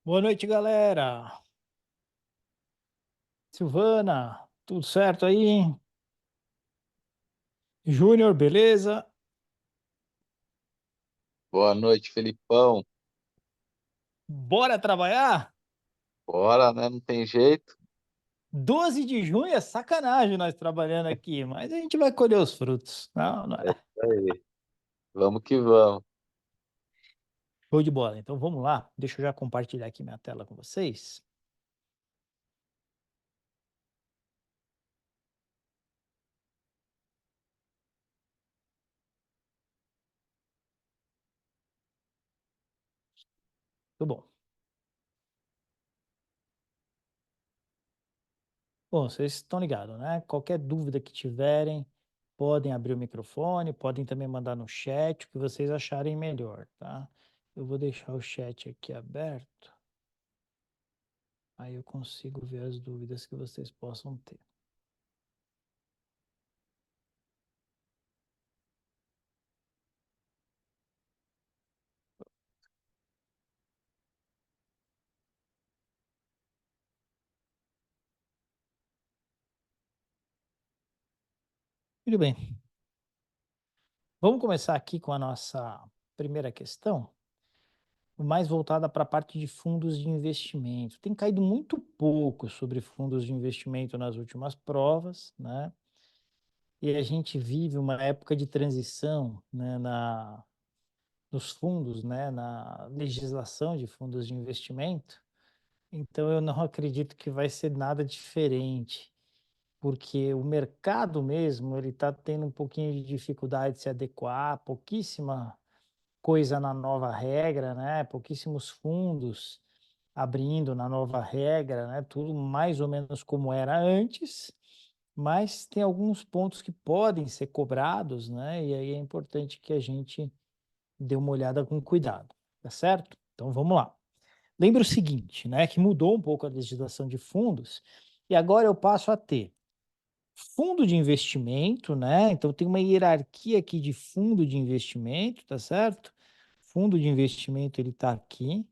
Boa noite, galera. Silvana, tudo certo aí? Júnior, beleza? Boa noite, Felipão. Bora trabalhar? Bora, né? Não tem jeito. 12 de junho é sacanagem nós trabalhando aqui, mas a gente vai colher os frutos. Não, não É é. isso aí. Vamos que vamos. Show de bola. Então vamos lá. Deixa eu já compartilhar aqui minha tela com vocês. Tudo bom. Bom, vocês estão ligados, né? Qualquer dúvida que tiverem, podem abrir o microfone, podem também mandar no chat o que vocês acharem melhor, tá? Eu vou deixar o chat aqui aberto. Aí eu consigo ver as dúvidas que vocês possam ter. Muito bem. Vamos começar aqui com a nossa primeira questão, mais voltada para a parte de fundos de investimento. Tem caído muito pouco sobre fundos de investimento nas últimas provas, né? E a gente vive uma época de transição, né, nos fundos, né, na legislação de fundos de investimento. Então eu não acredito que vai ser nada diferente, porque o mercado mesmo ele está tendo um pouquinho de dificuldade de se adequar, pouquíssima coisa na nova regra, né? Pouquíssimos fundos abrindo na nova regra, né? Tudo mais ou menos como era antes, mas tem alguns pontos que podem ser cobrados, né? E aí é importante que a gente dê uma olhada com cuidado, tá certo? Então vamos lá. Lembra o seguinte, né? Que mudou um pouco a legislação de fundos e agora eu passo a ter fundo de investimento, né? Então tem uma hierarquia aqui de fundo de investimento, tá certo? Fundo de investimento ele está aqui,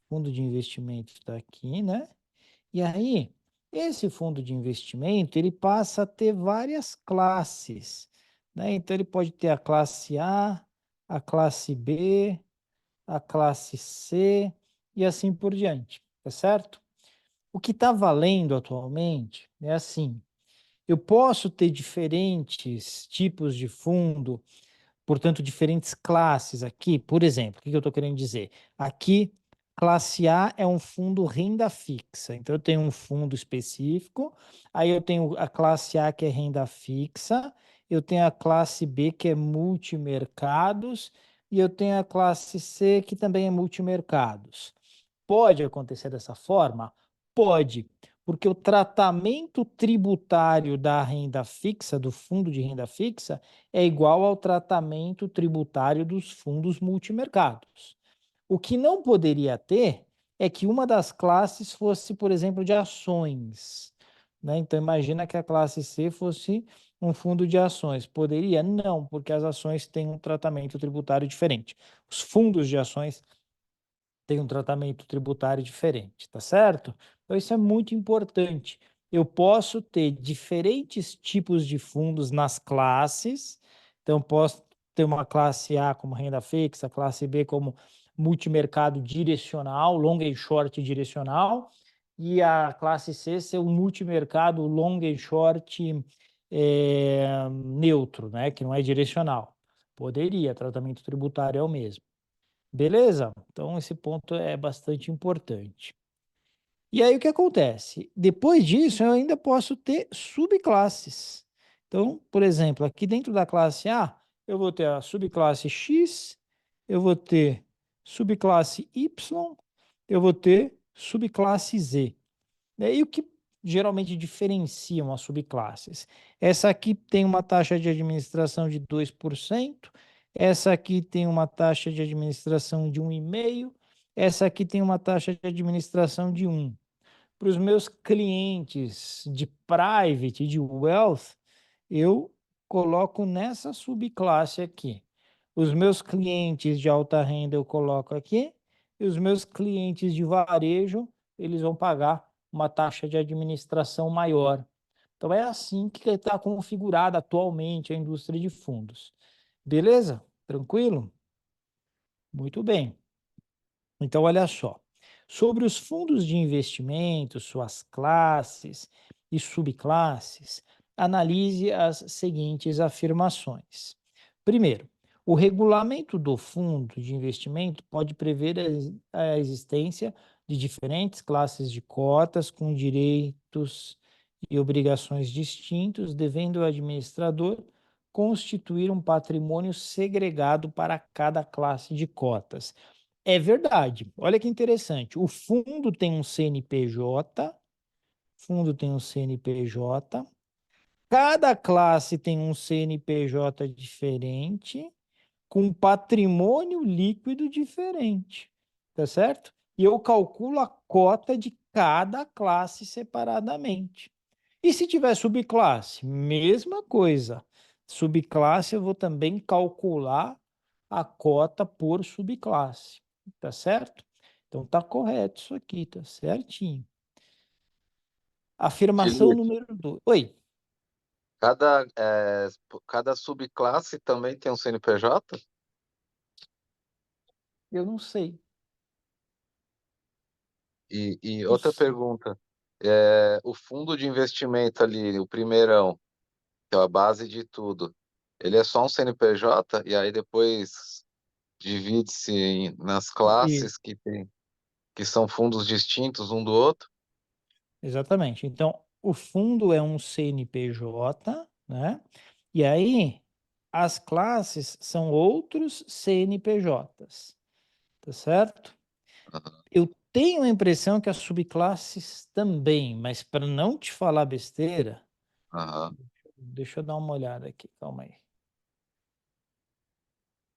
fundo de investimento está aqui, né? E aí, esse fundo de investimento ele passa a ter várias classes, né? Então ele pode ter a classe a classe B, a classe C e assim por diante, tá certo? O que está valendo atualmente é assim. Eu posso ter diferentes tipos de fundo, portanto, diferentes classes aqui. Por exemplo, o que eu estou querendo dizer? Aqui, classe A é um fundo renda fixa. Então, eu tenho um fundo específico, aí eu tenho a classe A, que é renda fixa, eu tenho a classe B, que é multimercados, e eu tenho a classe C, que também é multimercados. Pode acontecer dessa forma? Pode, porque o tratamento tributário da renda fixa, do fundo de renda fixa, é igual ao tratamento tributário dos fundos multimercados. O que não poderia ter é que uma das classes fosse, por exemplo, de ações, né? Então, imagina que a classe C fosse um fundo de ações. Poderia? Não, porque as ações têm um tratamento tributário diferente. Os fundos de ações tem um tratamento tributário diferente, tá certo? Então, isso é muito importante. Eu posso ter diferentes tipos de fundos nas classes, então, posso ter uma classe A como renda fixa, classe B como multimercado direcional, long and short direcional, e a classe C ser um multimercado long and short neutro, né? Que não é direcional. Poderia, tratamento tributário é o mesmo. Beleza? Então, esse ponto é bastante importante. E aí, o que acontece? Depois disso, eu ainda posso ter subclasses. Então, por exemplo, aqui dentro da classe A, eu vou ter a subclasse X, eu vou ter subclasse Y, eu vou ter subclasse Z. E o que geralmente diferenciam as subclasses? Essa aqui tem uma taxa de administração de 2%, essa aqui tem uma taxa de administração de 1,5%, essa aqui tem uma taxa de administração de 1. Para os meus clientes de private, de wealth, eu coloco nessa subclasse aqui. Os meus clientes de alta renda eu coloco aqui, e os meus clientes de varejo, eles vão pagar uma taxa de administração maior. Então é assim que está configurada atualmente a indústria de fundos. Beleza? Tranquilo? Muito bem. Então, olha só. Sobre os fundos de investimento, suas classes e subclasses, analise as seguintes afirmações. Primeiro, o regulamento do fundo de investimento pode prever a existência de diferentes classes de cotas com direitos e obrigações distintos, devendo o administrador constituir um patrimônio segregado para cada classe de cotas. É verdade. Olha que interessante. O fundo tem um CNPJ, cada classe tem um CNPJ diferente, com patrimônio líquido diferente, tá certo? E eu calculo a cota de cada classe separadamente. E se tiver subclasse? Mesma coisa. Subclasse eu vou também calcular a cota por subclasse, tá certo? Então tá correto isso aqui, tá certinho. Afirmação Felipe, número 2. Oi, cada subclasse também tem um CNPJ? eu não sei. E Não outra sei. pergunta, o fundo de investimento ali, o primeirão, que é a base de tudo, ele é só um CNPJ e aí depois divide-se nas E- classes que são fundos distintos um do outro? Exatamente. Então, o fundo é um CNPJ, né? E aí, as classes são outros CNPJs, tá certo? Aham, Eu tenho a impressão que as subclasses também, mas para não te falar besteira, aham. deixa eu dar uma olhada aqui, calma aí.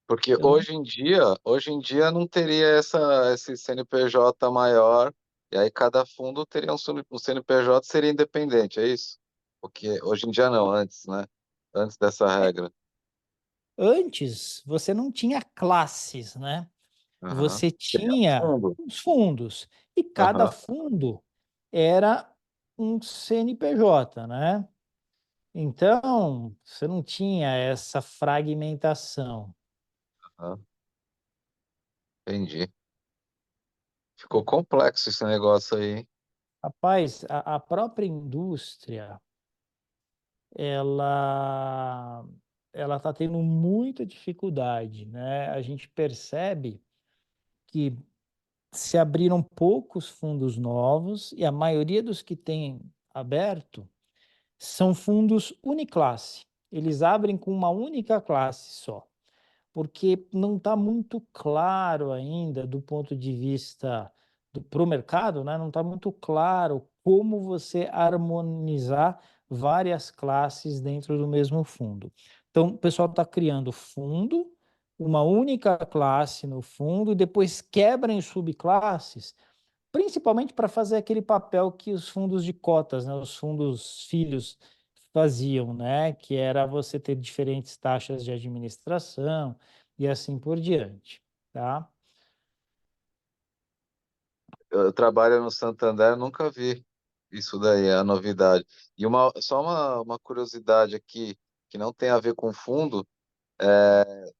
Porque Eu não, hoje em dia não teria esse CNPJ maior, e aí cada fundo teria um CNPJ seria independente, é isso? Porque hoje em dia não, antes, né? Antes dessa é, regra. antes você não tinha classes, né? Aham. Você Teria tinha fundo. os fundos e cada Aham, fundo era um CNPJ, né? Então, você não tinha essa fragmentação. aham. Entendi. Ficou complexo esse negócio aí, hein? Rapaz, a própria indústria, ela ela está tendo muita dificuldade, né? A gente percebe que se abriram poucos fundos novos e a maioria dos que têm aberto são fundos uniclasse. Eles abrem com uma única classe só, porque não está muito claro ainda do ponto de vista para o mercado, né? Não está muito claro como você harmonizar várias classes dentro do mesmo fundo. Então, o pessoal está criando fundo, uma única classe no fundo, e depois quebra em subclasses, principalmente para fazer aquele papel que os fundos de cotas, né, os fundos filhos faziam, né, que era você ter diferentes taxas de administração e assim por diante, tá? Eu trabalho no Santander, nunca vi isso daí, é a novidade. E só uma curiosidade aqui, que não tem a ver com fundo,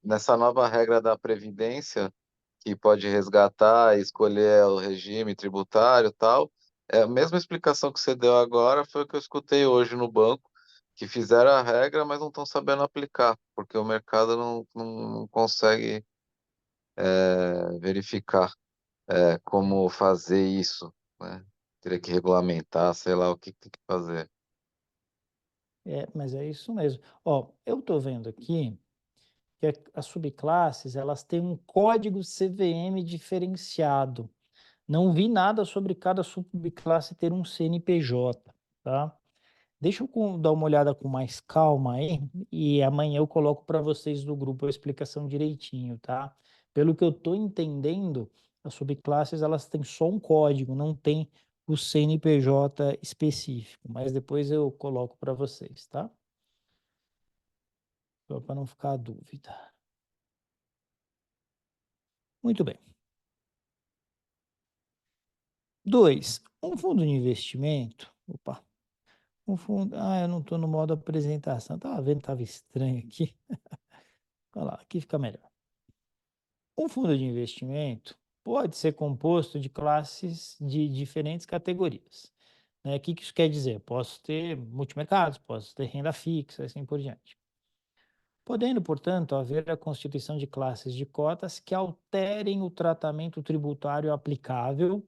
nessa nova regra da Previdência, que pode resgatar e escolher o regime tributário e tal. É a mesma explicação que você deu agora foi o que eu escutei hoje no banco, que fizeram a regra, mas não estão sabendo aplicar, porque o mercado não consegue verificar como fazer isso, né? Teria que regulamentar, sei lá o que tem que fazer. Mas é isso mesmo. Ó, eu estou vendo aqui que as subclasses, elas têm um código CVM diferenciado. Não vi nada sobre cada subclasse ter um CNPJ, tá? Deixa eu dar uma olhada com mais calma aí e amanhã eu coloco para vocês do grupo a explicação direitinho, tá? Pelo que eu estou entendendo, as subclasses elas têm só um código, não tem o CNPJ específico, mas depois eu coloco para vocês, tá? Só para não ficar dúvida. Muito bem. 2, um fundo de investimento, eu não estou no modo apresentação, estava vendo, estava estranho aqui. Olha lá, aqui fica melhor. Um fundo de investimento pode ser composto de classes de diferentes categorias, né? O que isso quer dizer? Posso ter multimercados, posso ter renda fixa, assim por diante. Podendo, portanto, haver a constituição de classes de cotas que alterem o tratamento tributário aplicável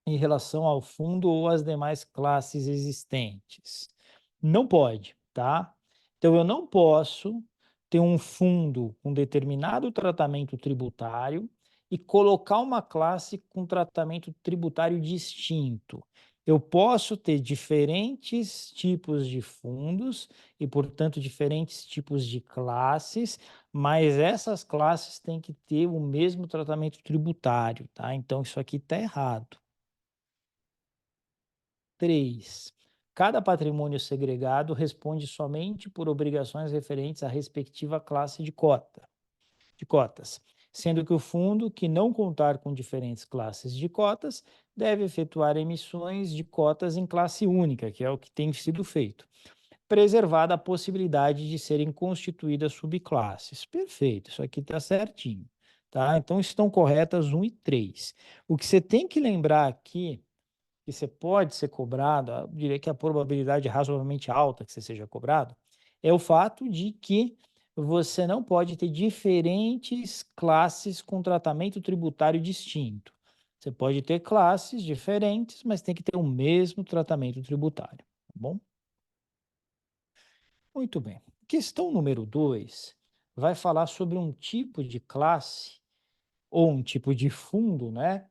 em relação ao fundo ou às demais classes existentes. Não pode, tá? Então, eu não posso ter um fundo com determinado tratamento tributário e colocar uma classe com tratamento tributário distinto. Eu posso ter diferentes tipos de fundos e, portanto, diferentes tipos de classes, mas essas classes têm que ter o mesmo tratamento tributário, tá? Então, isso aqui está errado. 3. Cada patrimônio segregado responde somente por obrigações referentes à respectiva classe de cotas, sendo que o fundo que não contar com diferentes classes de cotas deve efetuar emissões de cotas em classe única, que é o que tem sido feito, preservada a possibilidade de serem constituídas subclasses. Perfeito, isso aqui está certinho. Tá? Então estão corretas 1 e 3. O que você tem que lembrar aqui que você pode ser cobrado, eu diria que a probabilidade é razoavelmente alta que você seja cobrado, é o fato de que você não pode ter diferentes classes com tratamento tributário distinto. Você pode ter classes diferentes, mas tem que ter o mesmo tratamento tributário, tá bom? Muito bem. Questão número 2 vai falar sobre um tipo de classe ou um tipo de fundo, né?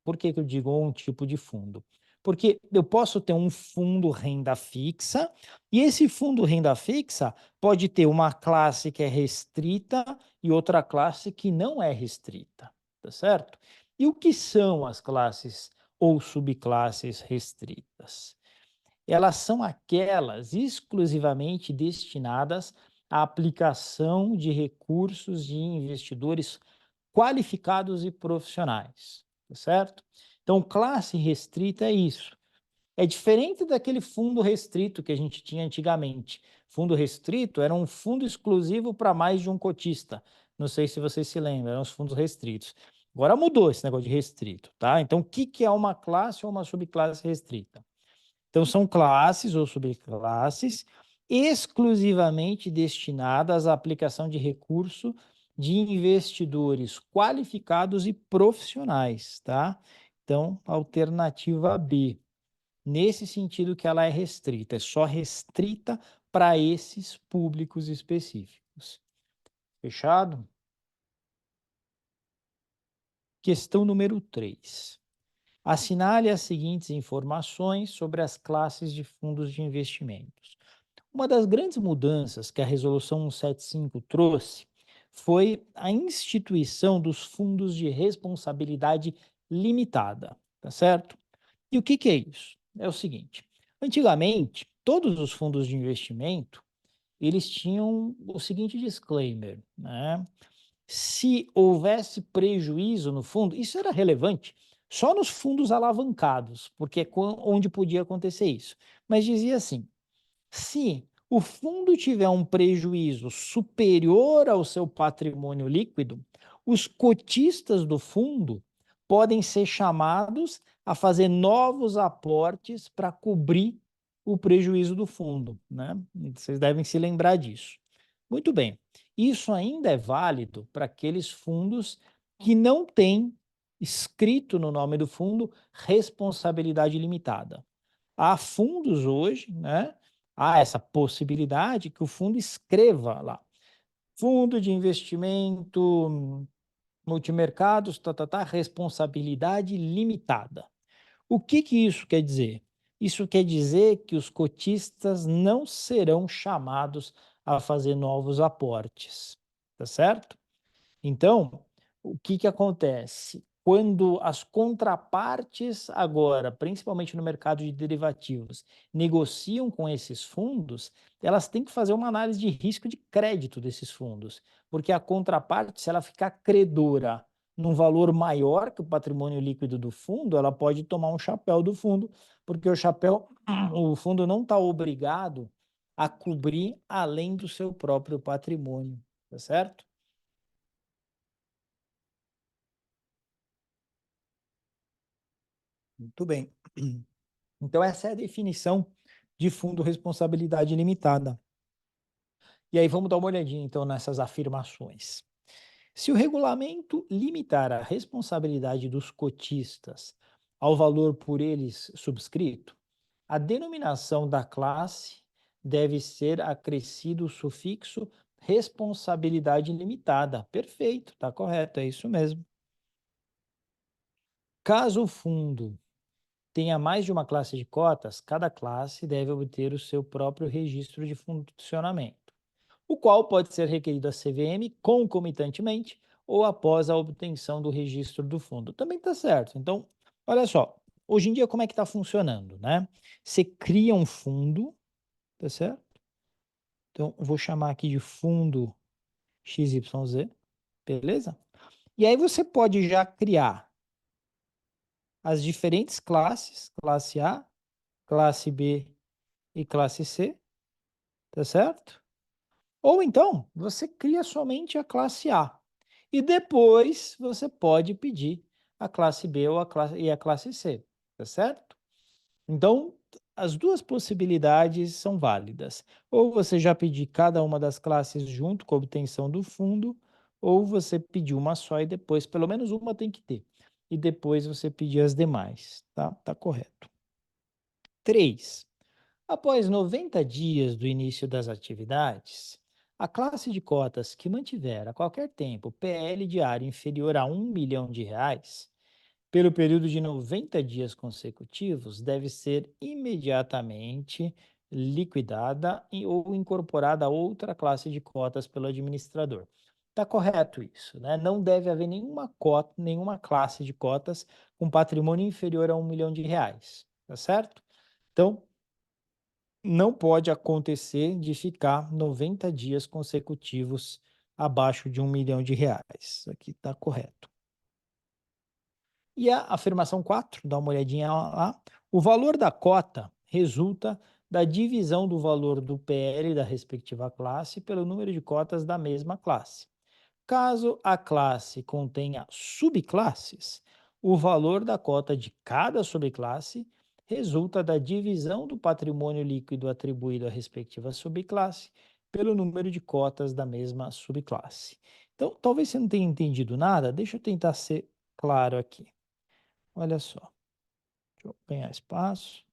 Por que que eu digo um tipo de fundo? Porque eu posso ter um fundo renda fixa, e esse fundo renda fixa pode ter uma classe que é restrita e outra classe que não é restrita, tá certo? E o que são as classes ou subclasses restritas? Elas são aquelas exclusivamente destinadas à aplicação de recursos de investidores qualificados e profissionais, tá certo? Então, classe restrita é isso. É diferente daquele fundo restrito que a gente tinha antigamente. Fundo restrito era um fundo exclusivo para mais de um cotista. Não sei se vocês se lembram, eram os fundos restritos. Agora mudou esse negócio de restrito, tá? Então, o que é uma classe ou uma subclasse restrita? Então, são classes ou subclasses exclusivamente destinadas à aplicação de recurso de investidores qualificados e profissionais, tá? Então, alternativa B. Nesse sentido que ela é restrita, é só restrita para esses públicos específicos. Fechado? Questão número 3. Assinale as seguintes informações sobre as classes de fundos de investimentos. Uma das grandes mudanças que a Resolução 175 trouxe foi a instituição dos fundos de responsabilidade limitada, tá certo? E o que é isso? É o seguinte: antigamente, todos os fundos de investimento, eles tinham o seguinte disclaimer, né? Se houvesse prejuízo no fundo, isso era relevante só nos fundos alavancados, porque é onde podia acontecer isso. Mas dizia assim: se o fundo tiver um prejuízo superior ao seu patrimônio líquido, os cotistas do fundo podem ser chamados a fazer novos aportes para cobrir o prejuízo do fundo, né? Vocês devem se lembrar disso. Muito bem. Isso ainda é válido para aqueles fundos que não têm escrito no nome do fundo responsabilidade limitada. Há fundos hoje, né? Há essa possibilidade que o fundo escreva lá. Fundo de investimento multimercados, responsabilidade limitada. O que isso quer dizer? Isso quer dizer que os cotistas não serão chamados a fazer novos aportes, tá certo? Então, o que acontece? Quando as contrapartes agora, principalmente no mercado de derivativos, negociam com esses fundos, elas têm que fazer uma análise de risco de crédito desses fundos, porque a contraparte, se ela ficar credora num valor maior que o patrimônio líquido do fundo, ela pode tomar um chapéu do fundo, porque o fundo não está obrigado a cobrir além do seu próprio patrimônio, tá certo? Muito bem. Então, essa é a definição de fundo responsabilidade limitada. E aí, vamos dar uma olhadinha, então, nessas afirmações. Se o regulamento limitar a responsabilidade dos cotistas ao valor por eles subscrito, a denominação da classe deve ser acrescido o sufixo responsabilidade limitada. Perfeito, está correto, é isso mesmo. Caso o fundo tenha mais de uma classe de cotas, cada classe deve obter o seu próprio registro de funcionamento, o qual pode ser requerido à CVM concomitantemente ou após a obtenção do registro do fundo. Também está certo. Então, olha só, hoje em dia como é que está funcionando, né? Você cria um fundo, tá certo? Então, eu vou chamar aqui de fundo XYZ, beleza? E aí você pode já criar as diferentes classes, classe A, classe B e classe C, tá certo? Ou então, você cria somente a classe A. E depois você pode pedir a classe B ou a classe C, tá certo? Então, as duas possibilidades são válidas. Ou você já pedir cada uma das classes junto com a obtenção do fundo, ou você pedir uma só e depois, pelo menos uma tem que ter. E depois você pedir as demais, tá? Tá correto. 3. Após 90 dias do início das atividades, a classe de cotas que mantiver a qualquer tempo PL diário inferior a R$ 1 milhão, pelo período de 90 dias consecutivos, deve ser imediatamente liquidada ou incorporada a outra classe de cotas pelo administrador. Está correto isso, né? Não deve haver nenhuma cota, nenhuma classe de cotas com patrimônio inferior a R$ 1 milhão, tá certo? Então, não pode acontecer de ficar 90 dias consecutivos abaixo de R$ 1 milhão. Isso aqui está correto. E a afirmação 4, dá uma olhadinha lá. O valor da cota resulta da divisão do valor do PL da respectiva classe pelo número de cotas da mesma classe. Caso a classe contenha subclasses, o valor da cota de cada subclasse resulta da divisão do patrimônio líquido atribuído à respectiva subclasse pelo número de cotas da mesma subclasse. Então, talvez você não tenha entendido nada, deixa eu tentar ser claro aqui. Olha só, deixa eu ganhar espaço.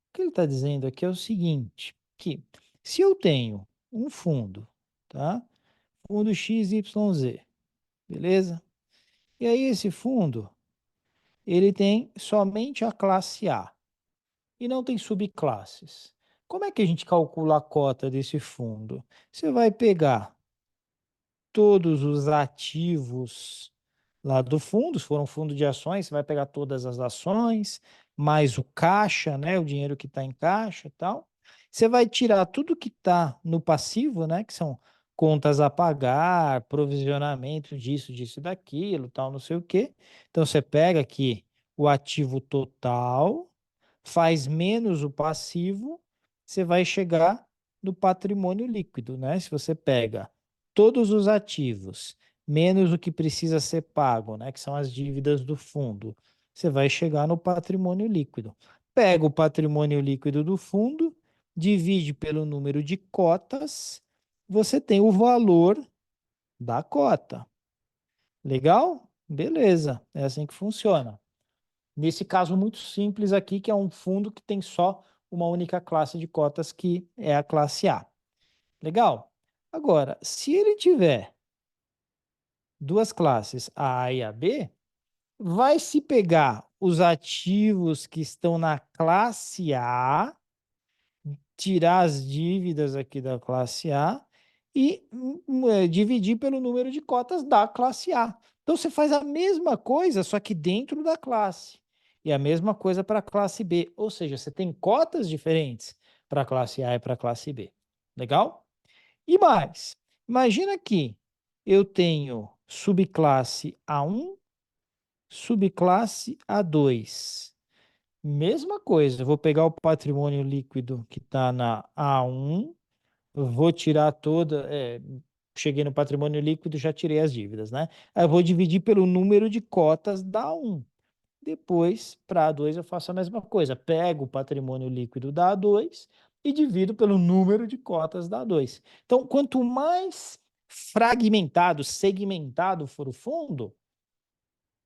O que ele está dizendo aqui é o seguinte, que se eu tenho um fundo, tá? Fundo XYZ, beleza? E aí esse fundo, ele tem somente a classe A e não tem subclasses. Como é que a gente calcula a cota desse fundo? Você vai pegar todos os ativos lá do fundo, se for um fundo de ações, você vai pegar todas as ações, mais o caixa, né, o dinheiro que está em caixa e tal. Você vai tirar tudo que está no passivo, né, que são contas a pagar, provisionamento disso e daquilo, tal, não sei o quê. Então você pega aqui o ativo total, faz menos o passivo, você vai chegar no patrimônio líquido, né? Se você pega todos os ativos menos o que precisa ser pago, né, que são as dívidas do fundo, você vai chegar no patrimônio líquido. Pega o patrimônio líquido do fundo, divide pelo número de cotas, você tem o valor da cota. Legal? Beleza, é assim que funciona. Nesse caso muito simples aqui, que é um fundo que tem só uma única classe de cotas, que é a classe A. Legal? Agora, se ele tiver duas classes, a A e a B, vai se pegar os ativos que estão na classe A, tirar as dívidas aqui da classe A e dividir pelo número de cotas da classe A. Então você faz a mesma coisa, só que dentro da classe. E a mesma coisa para a classe B. Ou seja, você tem cotas diferentes para a classe A e para a classe B. Legal? E mais, imagina que eu tenho subclasse A1, subclasse A2. Mesma coisa, eu vou pegar o patrimônio líquido que está na A1, vou tirar cheguei no patrimônio líquido, já tirei as dívidas, né? Aí eu vou dividir pelo número de cotas da A1. Depois, para a A2, eu faço a mesma coisa. Pego o patrimônio líquido da A2 e divido pelo número de cotas da A2. Então, quanto mais fragmentado, segmentado for o fundo,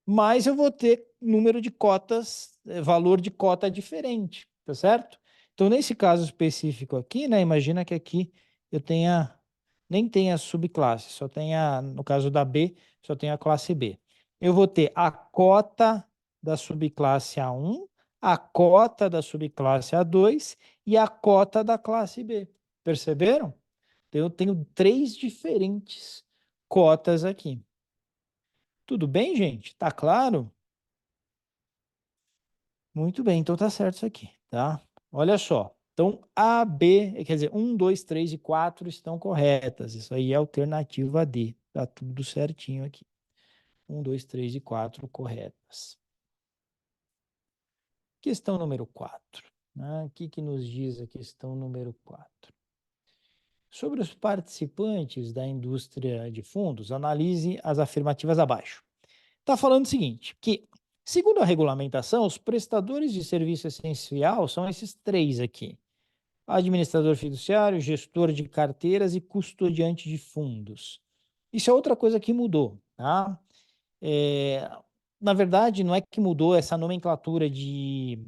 mais eu vou ter número de cotas, valor de cota diferente, tá certo? Então, nesse caso específico aqui, né, imagina que aqui eu nem tenha subclasse, só tenha, no caso da B, só tenha a classe B. Eu vou ter a cota da subclasse A1, a cota da subclasse A2 e a cota da classe B. Perceberam? Então, eu tenho três diferentes cotas aqui. Tudo bem, gente? Tá claro? Muito bem, então tá certo isso aqui, tá? Olha só. Então, A, B, quer dizer, 1, 2, 3 e 4 estão corretas. Isso aí é a alternativa D. Tá tudo certinho aqui. 1, 2, 3 e 4 corretas. Questão número 4. Né? O que nos diz a questão número 4? Sobre os participantes da indústria de fundos, analise as afirmativas abaixo. Está falando o seguinte, que, segundo a regulamentação, os prestadores de serviço essencial são esses três aqui: administrador fiduciário, gestor de carteiras e custodiante de fundos. Isso é outra coisa que mudou, tá? É, na verdade, não é que mudou essa nomenclatura de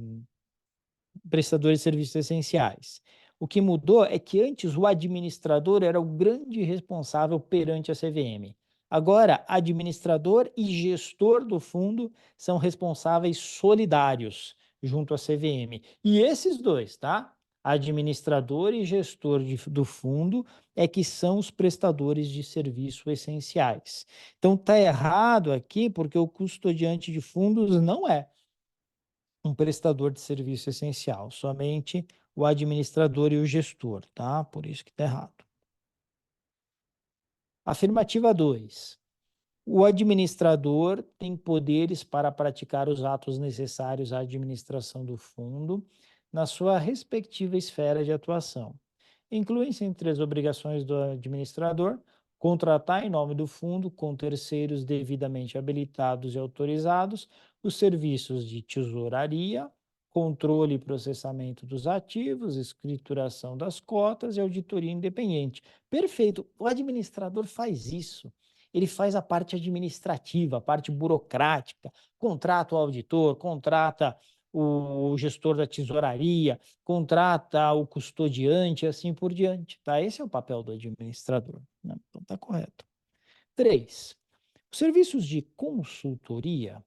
prestadores de serviços essenciais. O que mudou é que antes o administrador era o grande responsável perante a CVM. Agora, administrador e gestor do fundo são responsáveis solidários junto à CVM. E esses dois, tá? Administrador e gestor do fundo é que são os prestadores de serviço essenciais. Então, tá errado aqui porque o custodiante de fundos não é um prestador de serviço essencial, somente o administrador e o gestor, tá? Por isso que está errado. Afirmativa 2. O administrador tem poderes para praticar os atos necessários à administração do fundo na sua respectiva esfera de atuação. Incluem-se entre as obrigações do administrador contratar em nome do fundo, com terceiros devidamente habilitados e autorizados, os serviços de tesouraria, controle e processamento dos ativos, escrituração das cotas e auditoria independente. Perfeito. O administrador faz isso. Ele faz a parte administrativa, a parte burocrática, contrata o auditor, contrata o gestor da tesouraria, contrata o custodiante e assim por diante, tá? Esse é o papel do administrador, né? Então tá correto. 3. Os serviços de consultoria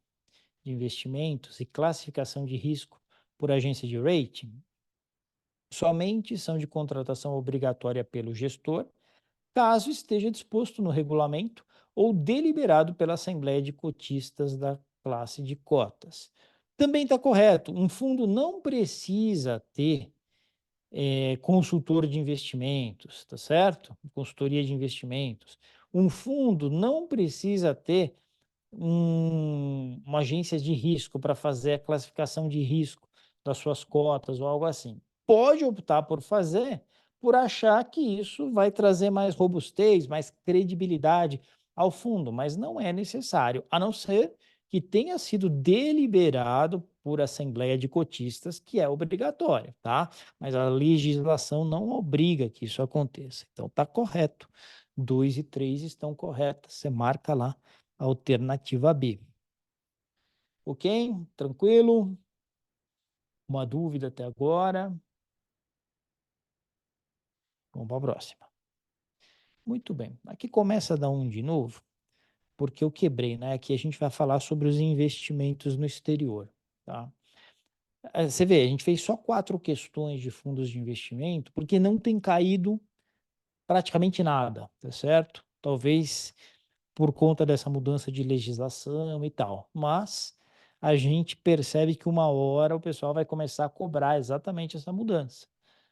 de investimentos e classificação de risco por agência de rating somente são de contratação obrigatória pelo gestor, caso esteja disposto no regulamento ou deliberado pela Assembleia de Cotistas da classe de cotas. Também está correto, um fundo não precisa ter consultor de investimentos, tá certo? Consultoria de investimentos. Um fundo não precisa ter uma agência de risco para fazer a classificação de risco das suas cotas ou algo assim. Pode optar por fazer, por achar que isso vai trazer mais robustez, mais credibilidade ao fundo, mas não é necessário, a não ser que tenha sido deliberado por assembleia de cotistas, que é obrigatória, tá? Mas a legislação não obriga que isso aconteça. Então está correto. 2 e 3 estão corretas. Você marca lá alternativa B. Ok? Tranquilo? Uma dúvida até agora? Vamos para a próxima. Muito bem. Aqui começa a dar um de novo, porque eu quebrei, né? Aqui a gente vai falar sobre os investimentos no exterior, tá? Você vê, a gente fez só 4 questões de fundos de investimento, porque não tem caído praticamente nada, tá certo? Talvez por conta dessa mudança de legislação e tal. Mas a gente percebe que uma hora o pessoal vai começar a cobrar exatamente essa mudança.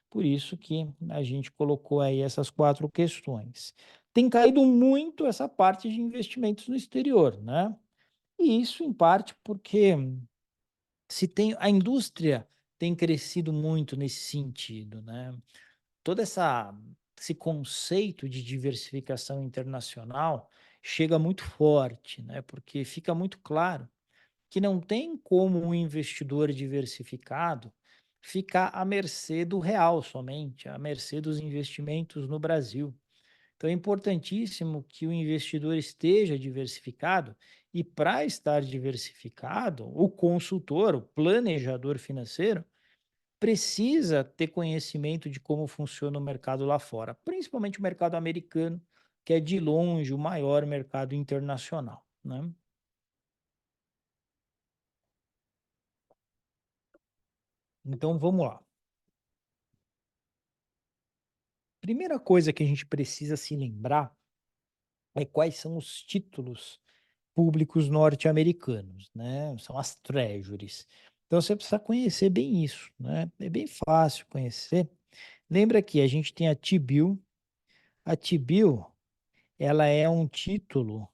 Por isso que a gente colocou aí essas 4 questões. tem caído muito essa parte de investimentos no exterior, né? E isso em parte porque a indústria tem crescido muito nesse sentido, né? Todo esse conceito de diversificação internacional chega muito forte, né? Porque fica muito claro que não tem como um investidor diversificado ficar à mercê do real somente, à mercê dos investimentos no Brasil. Então é importantíssimo que o investidor esteja diversificado e para estar diversificado, o consultor, o planejador financeiro, precisa ter conhecimento de como funciona o mercado lá fora, principalmente o mercado americano, que é de longe o maior mercado internacional, né? Então vamos lá. Primeira coisa que a gente precisa se lembrar é quais são os títulos públicos norte-americanos, né? São as treasuries. Então você precisa conhecer bem isso, né? É bem fácil conhecer. Lembra que a gente tem a T-bill. A T-bill, ela é um título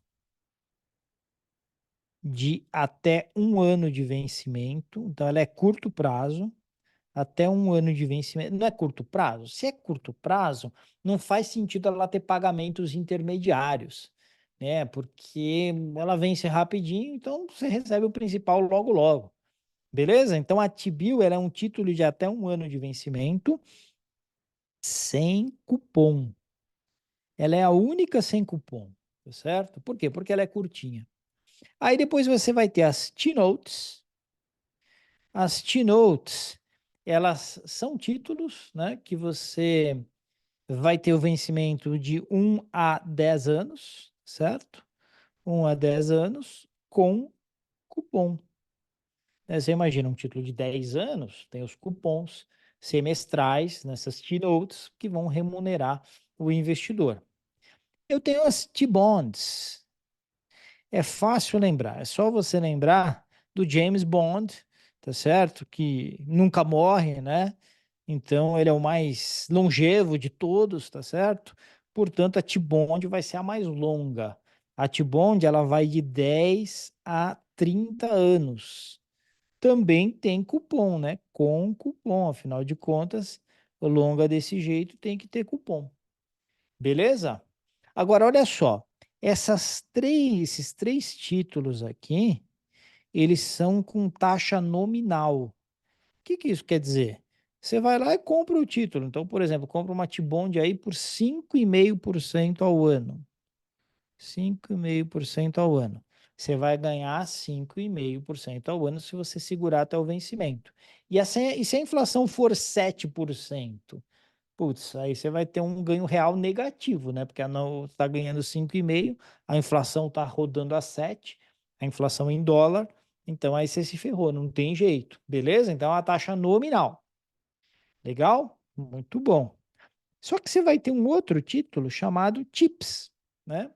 de até um ano de vencimento. Então ela é curto prazo, até um ano de vencimento. Não é curto prazo? Se é curto prazo, não faz sentido ela ter pagamentos intermediários, né? Porque ela vence rapidinho, então você recebe o principal logo logo. Beleza? Então a T-bill ela é um título de até um ano de vencimento sem cupom. Ela é a única sem cupom, tá certo? Por quê? Porque ela é curtinha. Aí depois você vai ter as T-notes. As T-notes, elas são títulos, né, que você vai ter o vencimento de 1 a 10 anos, certo? 1 a 10 anos com cupom. Você imagina um título de 10 anos, tem os cupons semestrais nessas T-notes que vão remunerar o investidor. Eu tenho as T-bonds. É fácil lembrar, é só você lembrar do James Bond, tá certo? Que nunca morre, né? Então ele é o mais longevo de todos, tá certo? Portanto, a T-bond vai ser a mais longa. A T-bond ela vai de 10 a 30 anos. Também tem cupom, né? Com cupom, afinal de contas, longa desse jeito tem que ter cupom. Beleza? Agora, olha só, esses três títulos aqui, eles são com taxa nominal. O que isso quer dizer? Você vai lá e compra o título. Então, por exemplo, compra uma T-bond aí por 5,5% ao ano. 5,5% ao ano. Você vai ganhar 5,5% ao ano se você segurar até o vencimento. E se a inflação for 7%? Putz, aí você vai ter um ganho real negativo, né? Porque está ganhando 5,5, a inflação está rodando a 7, a inflação em dólar, então aí você se ferrou, não tem jeito, beleza? Então a taxa nominal. Legal? Muito bom. Só que você vai ter um outro título chamado TIPS, né?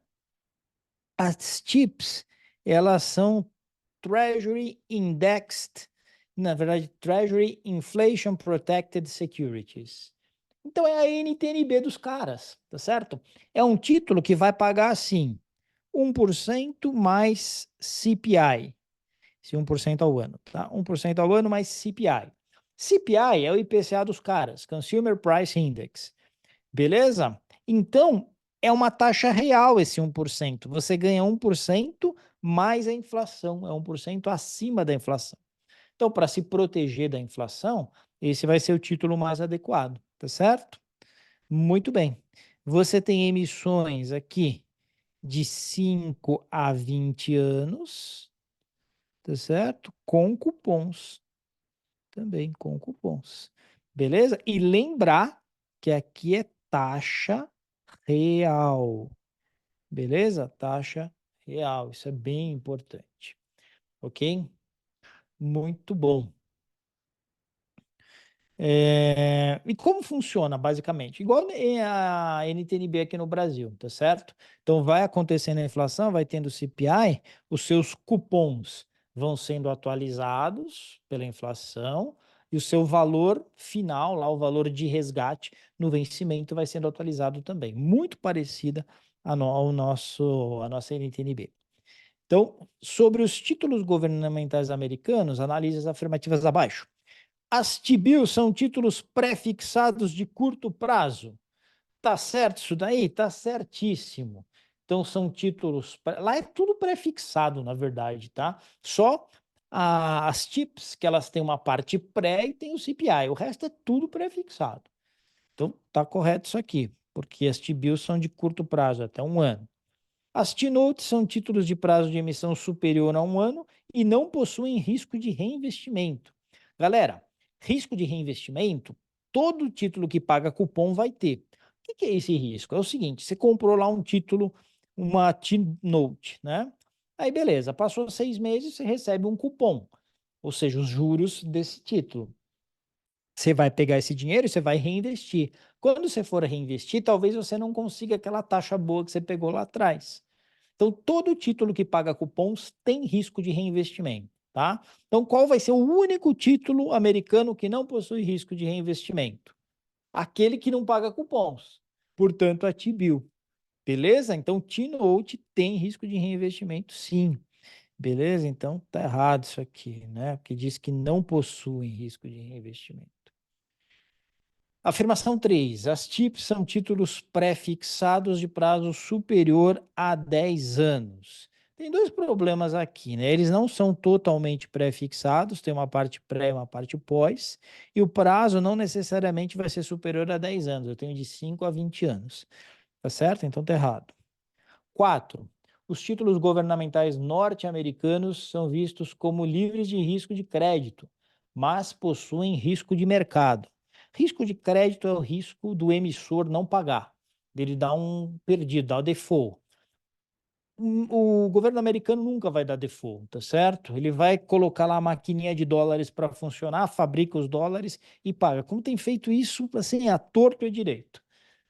As TIPS, elas são Treasury Indexed, na verdade, Treasury Inflation Protected Securities. Então é a NTNB dos caras, tá certo? É um título que vai pagar assim, 1% mais CPI, esse 1% ao ano, tá? 1% ao ano mais CPI. CPI é o IPCA dos caras, Consumer Price Index. Beleza? Então, é uma taxa real esse 1%. Você ganha 1% mais a inflação, é 1% acima da inflação. Então, para se proteger da inflação, esse vai ser o título mais adequado, tá certo? Muito bem. Você tem emissões aqui de 5 a 20 anos, tá certo? Com cupons, também com cupons. Beleza? E lembrar que aqui é taxa real. Beleza? Taxa real. Isso é bem importante. Ok? Muito bom. E como funciona, basicamente? Igual a NTNB aqui no Brasil, tá certo? Então, vai acontecendo a inflação, vai tendo CPI, os seus cupons vão sendo atualizados pela inflação e o seu valor final, lá o valor de resgate no vencimento vai sendo atualizado também. Muito parecida a nossa NTNB. Então, sobre os títulos governamentais americanos, analise as afirmativas abaixo. As T-bills são títulos pré-fixados de curto prazo. Tá certo isso daí? Tá certíssimo. Então são títulos. Lá é tudo pré-fixado, na verdade, tá? Só as TIPS, que elas têm uma parte pré e tem o CPI. O resto é tudo pré-fixado. Então tá correto isso aqui, porque as T-bills são de curto prazo, até um ano. As T-notes são títulos de prazo de emissão superior a um ano e não possuem risco de reinvestimento. Galera, risco de reinvestimento, todo título que paga cupom vai ter. O que é esse risco? É o seguinte, você comprou lá um título, uma T-note, né? Aí beleza, passou 6 meses, você recebe um cupom, ou seja, os juros desse título. Você vai pegar esse dinheiro e você vai reinvestir. Quando você for reinvestir, talvez você não consiga aquela taxa boa que você pegou lá atrás. Então, todo título que paga cupons tem risco de reinvestimento, tá? Então, qual vai ser o único título americano que não possui risco de reinvestimento? Aquele que não paga cupons. Portanto, a T-bill. Beleza? Então, T-note tem risco de reinvestimento, sim. Beleza? Então, tá errado isso aqui, né? Porque diz que não possuem risco de reinvestimento. Afirmação 3. As TIPs são títulos pré-fixados de prazo superior a 10 anos. Tem dois problemas aqui, né? Eles não são totalmente pré-fixados, tem uma parte pré e uma parte pós, e o prazo não necessariamente vai ser superior a 10 anos. Eu tenho de 5 a 20 anos. Tá certo? Então tá errado. 4. Os títulos governamentais norte-americanos são vistos como livres de risco de crédito, mas possuem risco de mercado. Risco de crédito é o risco do emissor não pagar, dele dar um perdido, dar um default. O governo americano nunca vai dar default, tá certo? Ele vai colocar lá a maquininha de dólares para funcionar, fabrica os dólares e paga. Como tem feito isso, assim, a torto e direito.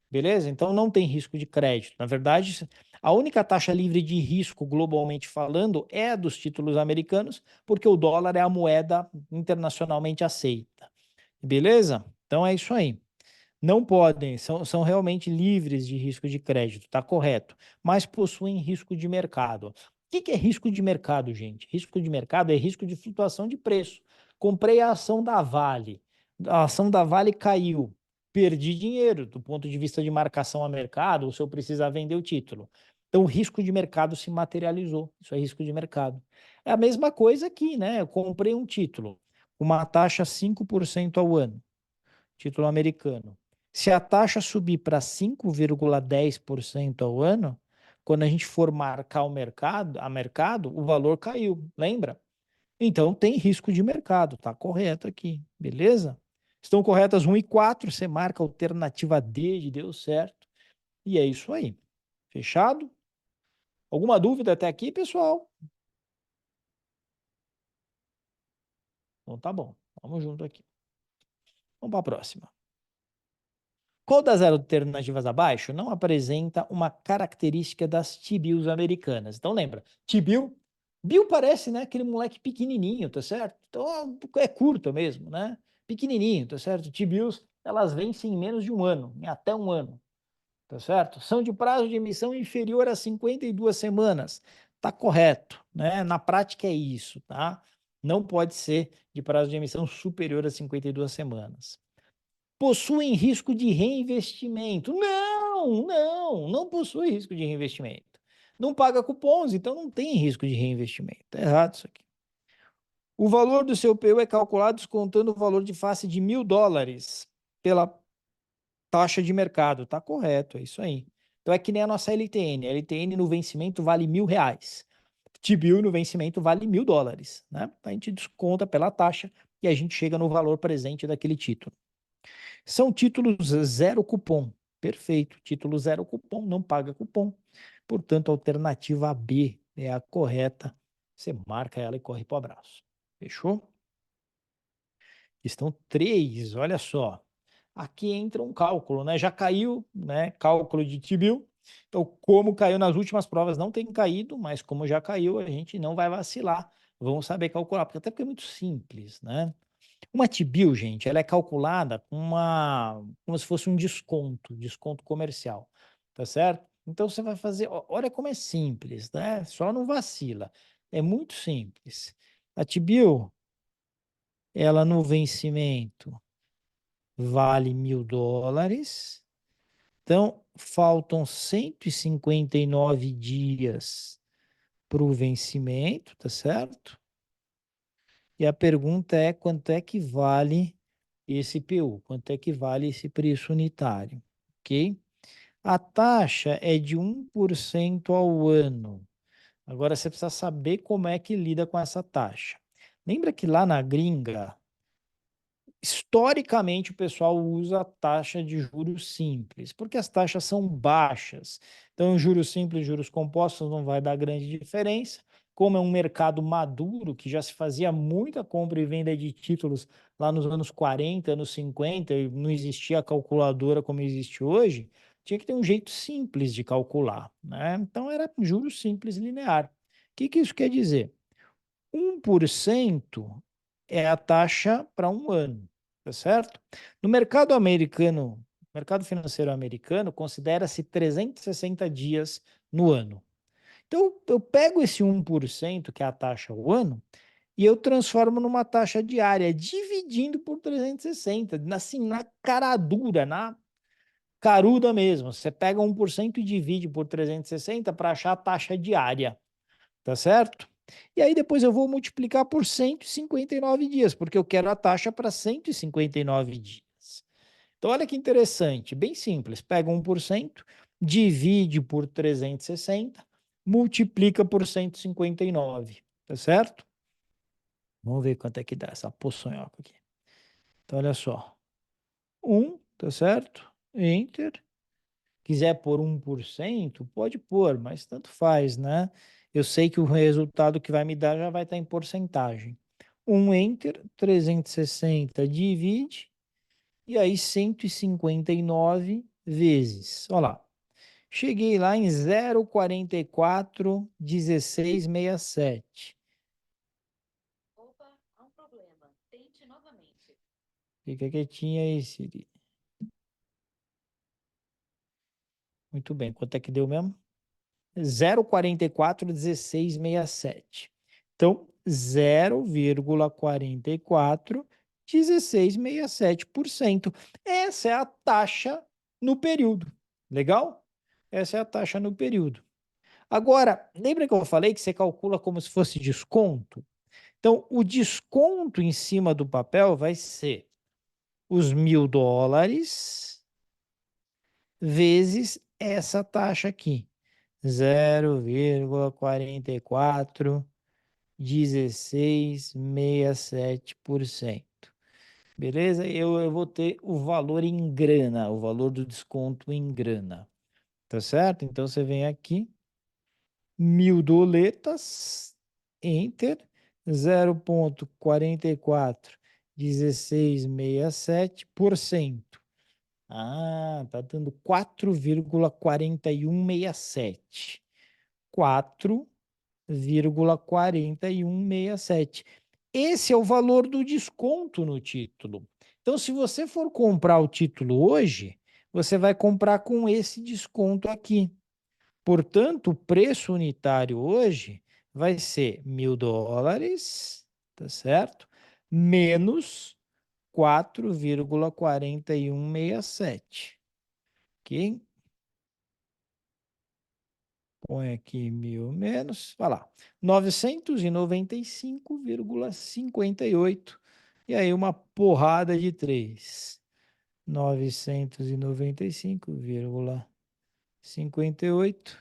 Beleza? Então não tem risco de crédito. Na verdade, a única taxa livre de risco, globalmente falando, é a dos títulos americanos, porque o dólar é a moeda internacionalmente aceita. Beleza? Então é isso aí. Não podem, são realmente livres de risco de crédito, tá correto, mas possuem risco de mercado. O que é risco de mercado, gente? Risco de mercado é risco de flutuação de preço. Comprei a ação da Vale, a ação da Vale caiu, perdi dinheiro do ponto de vista de marcação a mercado, ou se eu precisar vender o título. Então, o risco de mercado se materializou. Isso é risco de mercado. É a mesma coisa aqui, né? Eu comprei um título, uma taxa 5% ao ano, título americano. Se a taxa subir para 5,10% ao ano, quando a gente for marcar a mercado, o valor caiu, lembra? Então tem risco de mercado, tá correto aqui, beleza? Estão corretas 1 e 4, você marca a alternativa D de deu certo. E é isso aí. Fechado? Alguma dúvida até aqui, pessoal? Então tá bom. Vamos junto aqui. Vamos para a próxima. Qual das alternativas abaixo não apresenta uma característica das T-bills americanas? Então lembra, T-bill, bill parece, né, aquele moleque pequenininho, tá certo? Então é curto mesmo, né? Pequenininho, tá certo? T-bills, elas vencem em menos de um ano, em até um ano, tá certo? São de prazo de emissão inferior a 52 semanas. Tá correto, né? Na prática é isso, tá? Não pode ser de prazo de emissão superior a 52 semanas. Possuem risco de reinvestimento. Não possui risco de reinvestimento. Não paga cupons, então não tem risco de reinvestimento. Tá errado isso aqui. O valor do seu PU é calculado descontando o valor de face de $1.000 pela taxa de mercado. Tá correto, é isso aí. Então é que nem a nossa LTN. A LTN no vencimento vale R$ 1.000. T-bill no vencimento vale $1.000, né? A gente desconta pela taxa e a gente chega no valor presente daquele título. São títulos zero cupom. Perfeito. Título zero cupom, não paga cupom. Portanto, a alternativa B é a correta. Você marca ela e corre para o abraço. Fechou? Questão 3, olha só. Aqui entra um cálculo, né? Já caiu, né? Cálculo de T-bill. Então, como caiu nas últimas provas, não tem caído, mas como já caiu, a gente não vai vacilar. Vamos saber calcular, até porque é muito simples, né? Uma T-bill, gente, ela é calculada com como se fosse um desconto comercial, tá certo? Então, você vai fazer, olha como é simples, né? Só não vacila. É muito simples. A T-bill, ela no vencimento vale US$ 1.000. Então, faltam 159 dias para o vencimento, tá certo? E a pergunta é quanto é que vale esse PU, quanto é que vale esse preço unitário, ok? A taxa é de 1% ao ano. Agora você precisa saber como é que lida com essa taxa. Lembra que lá na gringa, historicamente, o pessoal usa a taxa de juros simples, porque as taxas são baixas. Então, juros simples e juros compostos não vai dar grande diferença. Como é um mercado maduro, que já se fazia muita compra e venda de títulos lá nos anos 40, anos 50, e não existia calculadora como existe hoje, tinha que ter um jeito simples de calcular, né? Então, era juros simples linear. O que que isso quer dizer? 1% é a taxa para um ano, tá certo? No mercado americano, mercado financeiro americano, considera-se 360 dias no ano. Então, eu pego esse 1%, que é a taxa ao ano, e eu transformo numa taxa diária, dividindo por 360, assim, na cara dura, na caruda mesmo. Você pega 1% e divide por 360 para achar a taxa diária. Tá certo? E aí depois eu vou multiplicar por 159 dias, porque eu quero a taxa para 159 dias. Então olha que interessante, bem simples. Pega 1%, divide por 360, multiplica por 159, tá certo? Vamos ver quanto é que dá essa poçonhoca aqui. Então olha só. 1, tá certo? Enter. Quiser pôr 1%, pode pôr, mas tanto faz, né? Eu sei que o resultado que vai me dar já vai estar em porcentagem. Um enter, 360 divide, e aí 159 vezes. Olha lá. Cheguei lá em 0,441667. Opa, há um problema. Tente novamente. Fica quietinha aí, Siri. Muito bem. Quanto é que deu mesmo? 0,441667. Então, 0,441667%. Essa é a taxa no período. Legal? Essa é a taxa no período. Agora, lembra que eu falei que você calcula como se fosse desconto? Então, o desconto em cima do papel vai ser os US$ 1.000 vezes essa taxa aqui. 0,441667%. Beleza? Eu vou ter o valor em grana, o valor do desconto em grana. Tá certo? Então você vem aqui, 1.000 doletas, enter, 0,441667%. Ah, tá dando 4,4167. 4,4167. Esse é o valor do desconto no título. Então, se você for comprar o título hoje, você vai comprar com esse desconto aqui. Portanto, o preço unitário hoje vai ser US$ 1.000, tá certo? Menos 4,4167. Ok? Põe aqui 1.000 menos, vai lá, 995,58. E aí uma porrada de 3. 995,58.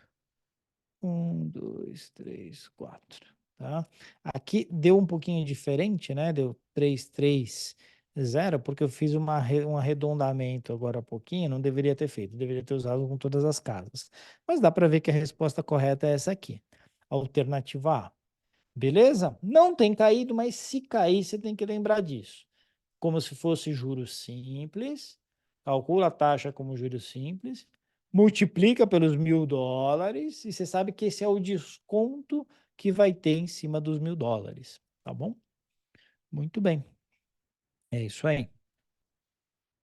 1, 2, 3, 4. Tá? Aqui deu um pouquinho diferente, né? Deu 330, porque eu fiz um arredondamento agora há pouquinho, não deveria ter feito, deveria ter usado com todas as casas. Mas dá para ver que a resposta correta é essa aqui. Alternativa A. Beleza? Não tem caído, mas se cair, você tem que lembrar disso. Como se fosse juros simples, calcula a taxa como juros simples, multiplica pelos US$ 1.000 e você sabe que esse é o desconto que vai ter em cima dos US$ 1.000, tá bom? Muito bem. É isso aí.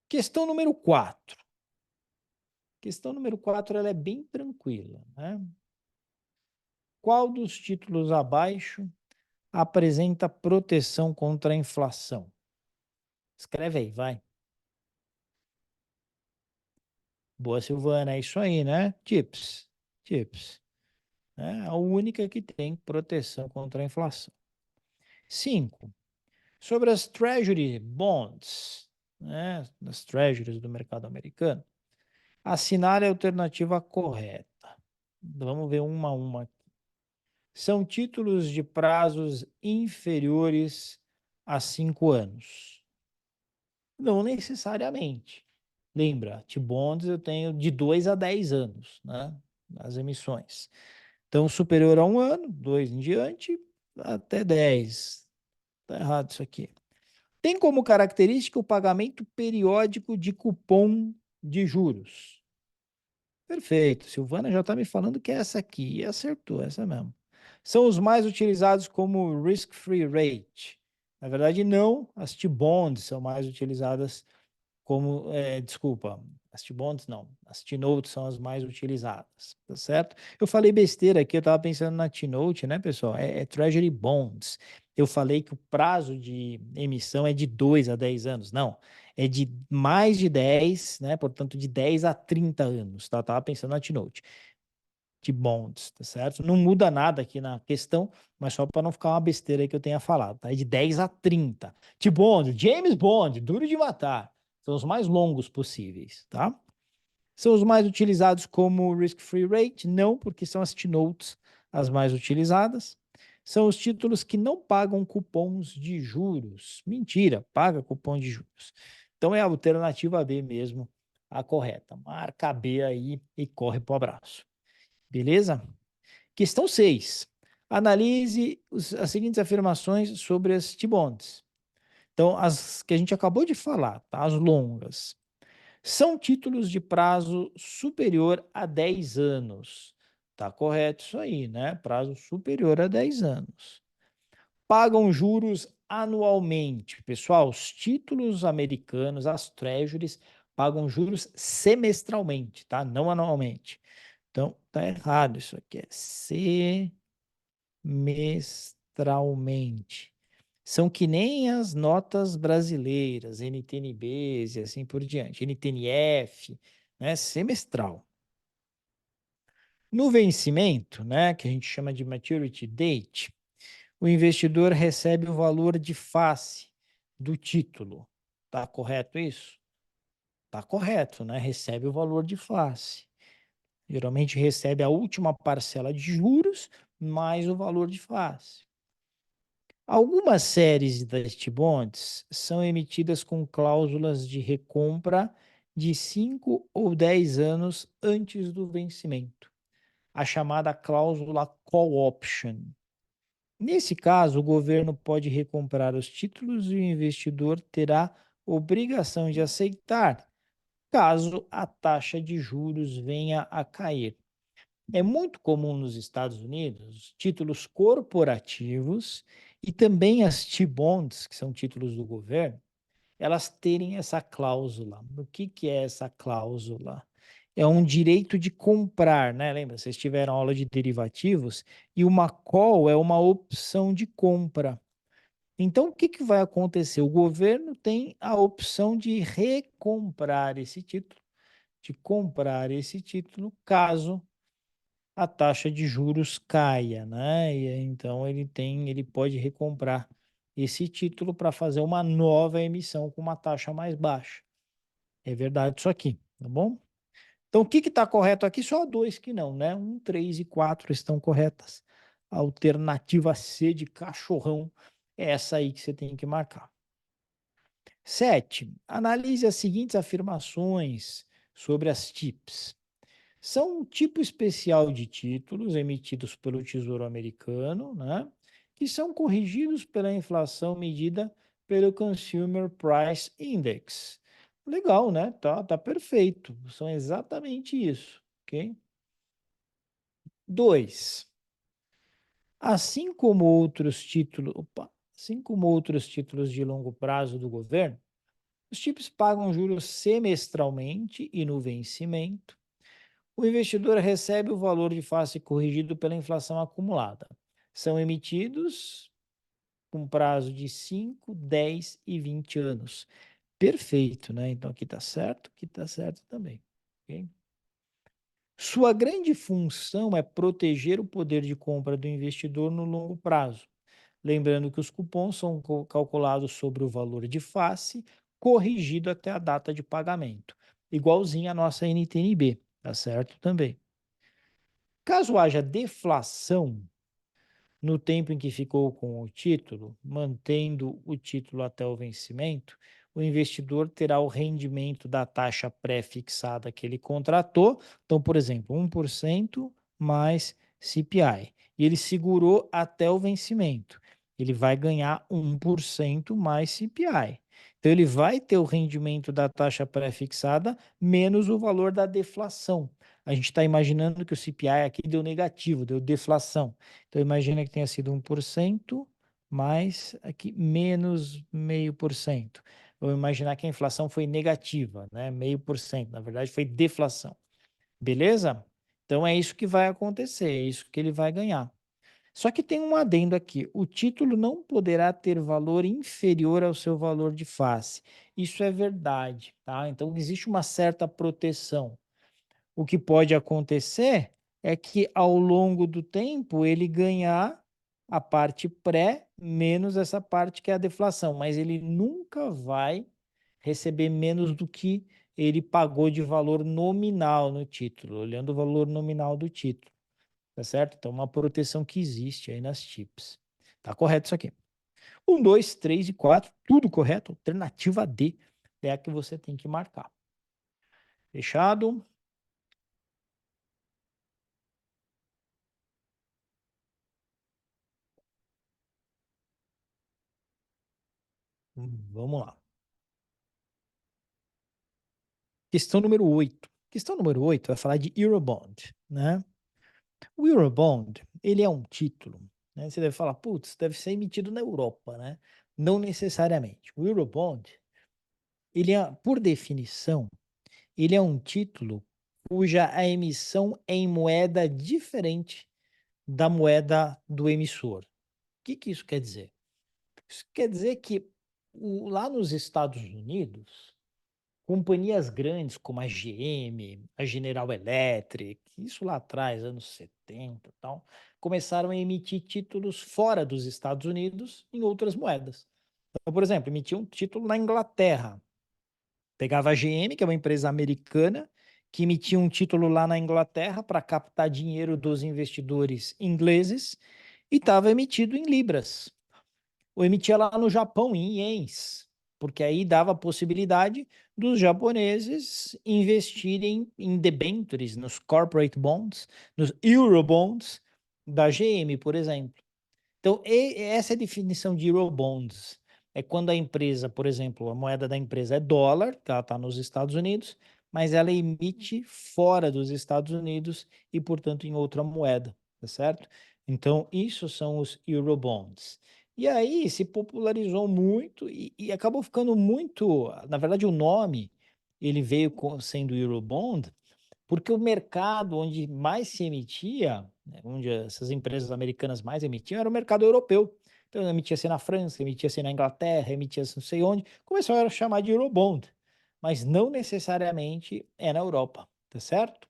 Questão número 4. Questão número 4, ela é bem tranquila, né? Qual dos títulos abaixo apresenta proteção contra a inflação? Escreve aí, vai. Boa, Silvana, é isso aí, né? Tips. É a única que tem proteção contra a inflação. 5. Sobre as Treasury Bonds, né? As Treasuries do mercado americano, assinale a alternativa correta. Vamos ver uma a uma. São títulos de prazos inferiores a 5 anos. Não necessariamente. Lembra, T-bonds eu tenho de 2 a 10 anos, né? As emissões. Então, superior a 1 ano, 2 em diante, até 10. Tá errado isso aqui. Tem como característica o pagamento periódico de cupom de juros. Perfeito. Silvana já está me falando que é essa aqui. E acertou, essa mesmo. São os mais utilizados como risk-free rate. Na verdade, não. As T-bonds são mais utilizadas como, desculpa, as T-bonds não, as T-notes são as mais utilizadas, tá certo? Eu falei besteira aqui, eu estava pensando na T-note, né, pessoal? É Treasury Bonds. Eu falei que o prazo de emissão é de 2 a 10 anos. Não, é de mais de 10, né? Portanto, de 10 a 30 anos, tá? Eu estava pensando na T-note. T-bonds, tá certo? Não muda nada aqui na questão, mas só para não ficar uma besteira aí que eu tenha falado, tá? É de 10 a 30. T-bond, James Bond, duro de matar. São os mais longos possíveis, tá? São os mais utilizados como risk-free rate? Não, porque são as T-notes as mais utilizadas. São os títulos que não pagam cupons de juros. Mentira, paga cupom de juros. Então é a alternativa B mesmo, a correta. Marca B aí e corre pro abraço. Beleza? Questão 6. Analise as seguintes afirmações sobre as T-bonds. Então, as que a gente acabou de falar, tá? As longas. São títulos de prazo superior a 10 anos. Tá correto isso aí, né? Prazo superior a 10 anos. Pagam juros anualmente. Pessoal, os títulos americanos, as treasuries, pagam juros semestralmente, tá? Não anualmente. Então, tá errado isso aqui. É semestralmente. São que nem as notas brasileiras, NTN-Bs e assim por diante, NTN-F, né? Semestral. No vencimento, né, que a gente chama de maturity date, o investidor recebe o valor de face do título. Tá correto isso? Tá correto, né? Recebe o valor de face. Geralmente recebe a última parcela de juros mais o valor de face. Algumas séries das T-bonds são emitidas com cláusulas de recompra de 5 ou 10 anos antes do vencimento, a chamada cláusula call option. Nesse caso, o governo pode recomprar os títulos e o investidor terá obrigação de aceitar, caso a taxa de juros venha a cair. É muito comum nos Estados Unidos títulos corporativos e também as T-bonds, que são títulos do governo, elas terem essa cláusula. O que é essa cláusula? É um direito de comprar, né? Lembra, vocês tiveram aula de derivativos e uma call é uma opção de compra. Então, o que vai acontecer? O governo tem a opção de recomprar esse título, de comprar esse título, caso a taxa de juros caia, né? E então ele pode recomprar esse título para fazer uma nova emissão com uma taxa mais baixa. É verdade isso aqui, tá bom? Então, o que está correto aqui? Só dois que não, né? 1, 3 e 4 estão corretas. A alternativa C de cachorrão é essa aí que você tem que marcar. 7. Analise as seguintes afirmações sobre as TIPS. São um tipo especial de títulos emitidos pelo Tesouro Americano, né, que são corrigidos pela inflação medida pelo Consumer Price Index. Legal, né? Tá perfeito. São exatamente isso, ok? 2. Assim como outros títulos de longo prazo do governo, os TIPS pagam juros semestralmente e no vencimento. O investidor recebe o valor de face corrigido pela inflação acumulada. São emitidos com prazo de 5, 10 e 20 anos. Perfeito, né? Então aqui está certo também. Ok? Sua grande função é proteger o poder de compra do investidor no longo prazo. Lembrando que os cupons são calculados sobre o valor de face, corrigido até a data de pagamento. Igualzinho a nossa NTNB, tá certo também. Caso haja deflação, no tempo em que ficou com o título, mantendo o título até o vencimento, o investidor terá o rendimento da taxa pré-fixada que ele contratou. Então, por exemplo, 1% mais CPI. E ele segurou até o vencimento. Ele vai ganhar 1% mais CPI. Então, ele vai ter o rendimento da taxa pré-fixada menos o valor da deflação. A gente está imaginando que o CPI aqui deu negativo, deu deflação. Então, imagina que tenha sido 1% mais aqui menos 0,5%. Vamos imaginar que a inflação foi negativa, né? 0,5%. Na verdade, foi deflação. Beleza? Então, é isso que vai acontecer, é isso que ele vai ganhar. Só que tem um adendo aqui: o título não poderá ter valor inferior ao seu valor de face. Isso é verdade, tá? Então, existe uma certa proteção. O que pode acontecer é que ao longo do tempo ele ganhar a parte pré menos essa parte que é a deflação, mas ele nunca vai receber menos do que ele pagou de valor nominal no título, olhando o valor nominal do título, tá certo? Então, uma proteção que existe aí nas TIPS. Tá correto isso aqui. 1, 2, 3 e 4, tudo correto. Alternativa D é a que você tem que marcar. Fechado? Vamos lá. Questão número 8. Questão número 8 vai falar de Eurobond, né? O Eurobond, ele é um título, né? Você deve falar, putz, deve ser emitido na Europa, né? Não necessariamente. O Eurobond, ele é, por definição, ele é um título cuja a emissão é em moeda diferente da moeda do emissor. O que isso quer dizer? Isso quer dizer que lá nos Estados Unidos, companhias grandes como a GM, a General Electric, isso lá atrás, anos 70 e tal, começaram a emitir títulos fora dos Estados Unidos em outras moedas. Então, por exemplo, emitia um título na Inglaterra. Pegava a GM, que é uma empresa americana, que emitia um título lá na Inglaterra para captar dinheiro dos investidores ingleses e estava emitido em libras. Ou emitia lá no Japão em ienes, porque aí dava a possibilidade dos japoneses investirem em debentures, nos corporate bonds, nos eurobonds da GM, por exemplo. Então, essa é a definição de eurobonds. É quando a empresa, por exemplo, a moeda da empresa é dólar, que ela está nos Estados Unidos, mas ela emite fora dos Estados Unidos e, portanto, em outra moeda, tá certo? Então, isso são os eurobonds. E aí se popularizou muito e acabou ficando muito. Na verdade, o nome ele veio sendo Eurobond, porque o mercado onde mais se emitia, né, onde essas empresas americanas mais emitiam, era o mercado europeu. Então, emitia-se na França, emitia-se na Inglaterra, emitia-se não sei onde, começaram a chamar de Eurobond, mas não necessariamente é na Europa, tá certo?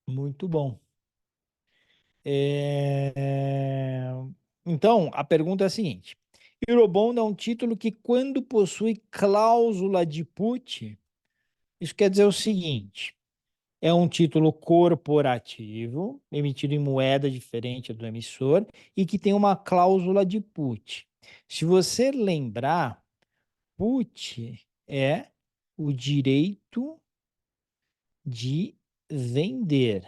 Muito bom. Então, a pergunta é a seguinte: Eurobond é um título que, quando possui cláusula de put, isso quer dizer o seguinte: é um título corporativo, emitido em moeda diferente do emissor e que tem uma cláusula de put. Se você lembrar, put é o direito de vender,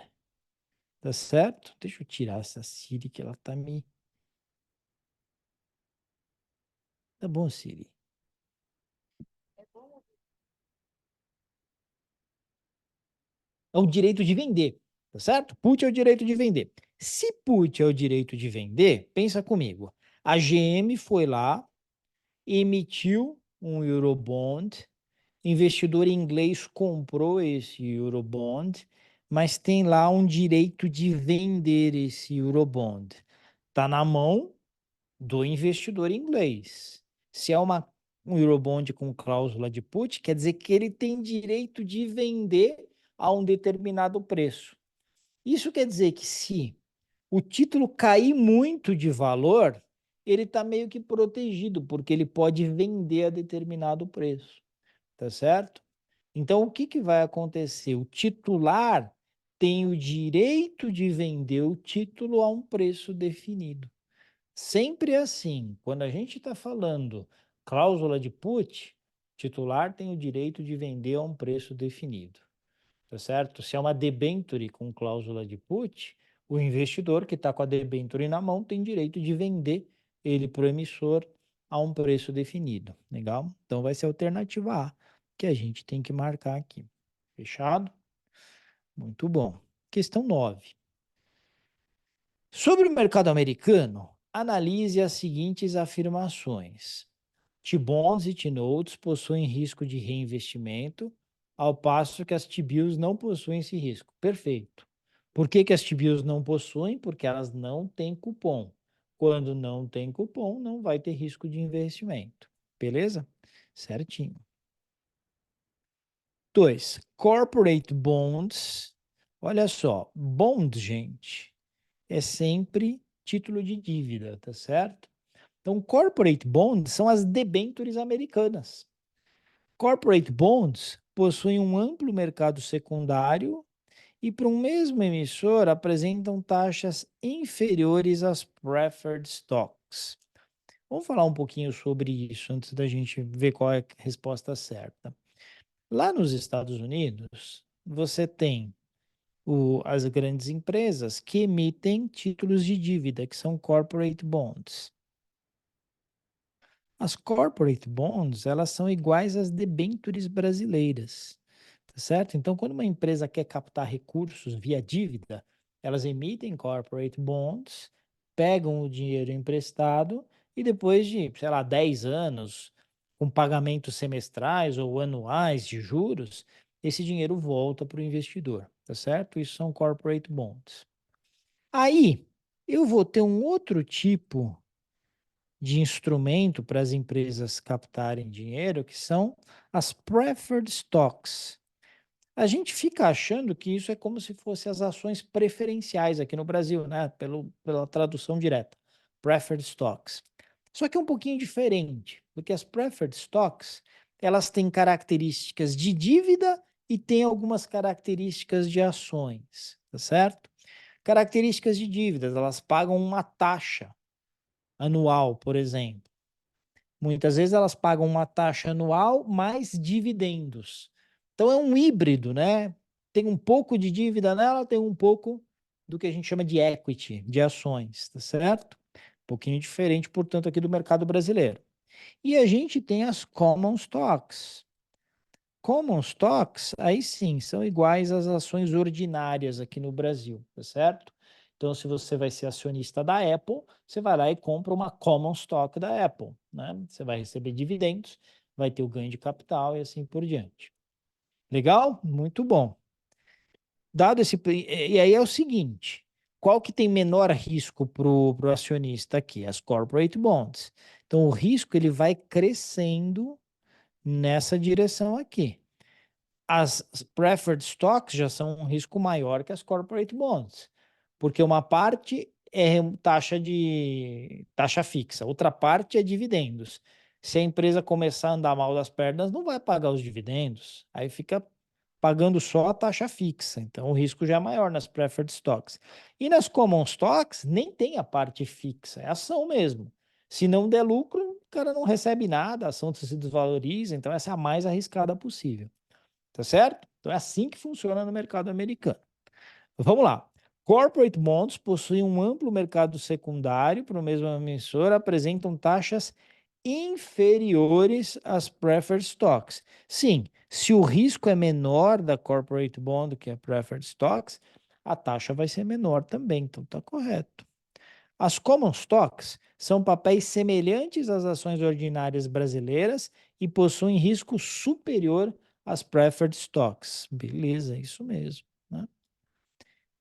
tá certo? Deixa eu tirar essa Siri que ela tá me. Tá bom, Siri. É o direito de vender, tá certo? Put é o direito de vender. Se put é o direito de vender, pensa comigo. A GM foi lá, emitiu um Eurobond, investidor inglês comprou esse Eurobond, mas tem lá um direito de vender esse Eurobond. Está na mão do investidor inglês. Se é um Eurobond com cláusula de put, quer dizer que ele tem direito de vender a um determinado preço. Isso quer dizer que se o título cair muito de valor, ele está meio que protegido, porque ele pode vender a determinado preço, tá certo? Então, o que, que vai acontecer? O titular tem o direito de vender o título a um preço definido. Sempre assim, quando a gente está falando cláusula de put, titular tem o direito de vender a um preço definido, tá certo? Se é uma debenture com cláusula de put, o investidor que está com a debenture na mão tem direito de vender ele para o emissor a um preço definido, legal? Então vai ser a alternativa A que a gente tem que marcar aqui. Fechado? Muito bom. Questão 9. Sobre o mercado americano, analise as seguintes afirmações. T-bonds e T-notes possuem risco de reinvestimento, ao passo que as T-bills não possuem esse risco. Perfeito. Por que que as T-bills não possuem? Porque elas não têm cupom. Quando não tem cupom, não vai ter risco de investimento. Beleza? Certinho. 2. Corporate bonds. Olha só, bond, gente, é sempre título de dívida, tá certo? Então, corporate bonds são as debêntures americanas. Corporate bonds possuem um amplo mercado secundário e, para um mesmo emissor, apresentam taxas inferiores às preferred stocks. Vamos falar um pouquinho sobre isso antes da gente ver qual é a resposta certa. Lá nos Estados Unidos, você tem as grandes empresas que emitem títulos de dívida, que são corporate bonds. As corporate bonds, elas são iguais às debêntures brasileiras, tá certo? Então, quando uma empresa quer captar recursos via dívida, elas emitem corporate bonds, pegam o dinheiro emprestado e depois de, sei lá, 10 anos, com pagamentos semestrais ou anuais de juros, esse dinheiro volta para o investidor, tá certo? Isso são corporate bonds. Aí, eu vou ter um outro tipo de instrumento para as empresas captarem dinheiro, que são as preferred stocks. A gente fica achando que isso é como se fossem as ações preferenciais aqui no Brasil, né? Pela tradução direta, preferred stocks. Só que é um pouquinho diferente, porque as preferred stocks, elas têm características de dívida e têm algumas características de ações, tá certo? Características de dívidas, elas pagam uma taxa anual, por exemplo. Muitas vezes elas pagam uma taxa anual mais dividendos. Então é um híbrido, né? Tem um pouco de dívida nela, tem um pouco do que a gente chama de equity, de ações, tá certo? Um pouquinho diferente, portanto, aqui do mercado brasileiro. E a gente tem as common stocks. Common stocks, aí sim, são iguais às ações ordinárias aqui no Brasil, tá certo? Então, se você vai ser acionista da Apple, você vai lá e compra uma common stock da Apple, né? Você vai receber dividendos, vai ter o ganho de capital e assim por diante. Legal? Muito bom. Dado esse, e aí é o seguinte, qual que tem menor risco para o acionista aqui? As corporate bonds. Então, o risco ele vai crescendo nessa direção aqui. As preferred stocks já são um risco maior que as corporate bonds, porque uma parte é taxa fixa, outra parte é dividendos. Se a empresa começar a andar mal das pernas, não vai pagar os dividendos, aí fica pagando só a taxa fixa. Então o risco já é maior nas preferred stocks. E nas common stocks nem tem a parte fixa, é ação mesmo. Se não der lucro, o cara não recebe nada, a ação se desvaloriza, então essa é a mais arriscada possível. Tá certo? Então é assim que funciona no mercado americano. Vamos lá. Corporate bonds possuem um amplo mercado secundário para o mesmo emissor, apresentam taxas inferiores às preferred stocks. Sim, se o risco é menor da corporate bond que a preferred stocks, a taxa vai ser menor também, então está correto. As common stocks são papéis semelhantes às ações ordinárias brasileiras e possuem risco superior às preferred stocks. Beleza, isso mesmo, né?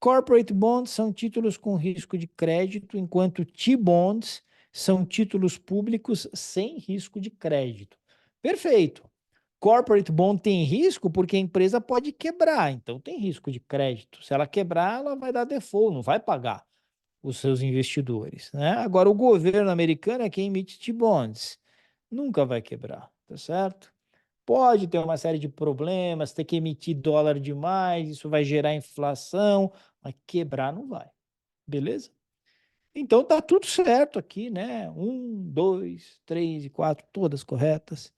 Corporate bonds são títulos com risco de crédito, enquanto T-bonds são títulos públicos sem risco de crédito. Perfeito. Corporate bond tem risco porque a empresa pode quebrar, então tem risco de crédito. Se ela quebrar, ela vai dar default, não vai pagar os seus investidores, né? Agora, o governo americano é quem emite T-bonds. Nunca vai quebrar, tá certo? Pode ter uma série de problemas, ter que emitir dólar demais, isso vai gerar inflação, mas quebrar não vai, beleza? Então tá tudo certo aqui, né? 1, 2, 3 e 4, todas corretas.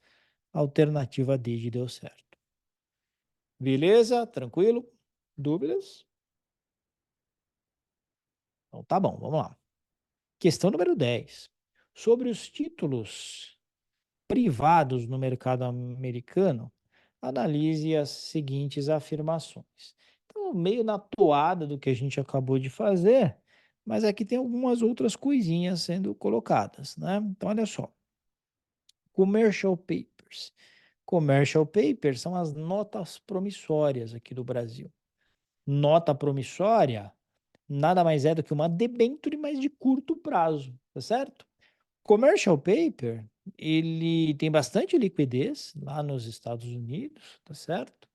Alternativa D deu certo. Beleza? Tranquilo? Dúvidas? Então tá bom, vamos lá. Questão número 10. Sobre os títulos privados no mercado americano, analise as seguintes afirmações. Então, meio na toada do que a gente acabou de fazer, mas aqui tem algumas outras coisinhas sendo colocadas, né? Então, olha só. Commercial papers. Commercial papers são as notas promissórias aqui do Brasil. Nota promissória nada mais é do que uma debênture, mas de curto prazo, tá certo? Commercial paper, ele tem bastante liquidez lá nos Estados Unidos, tá certo?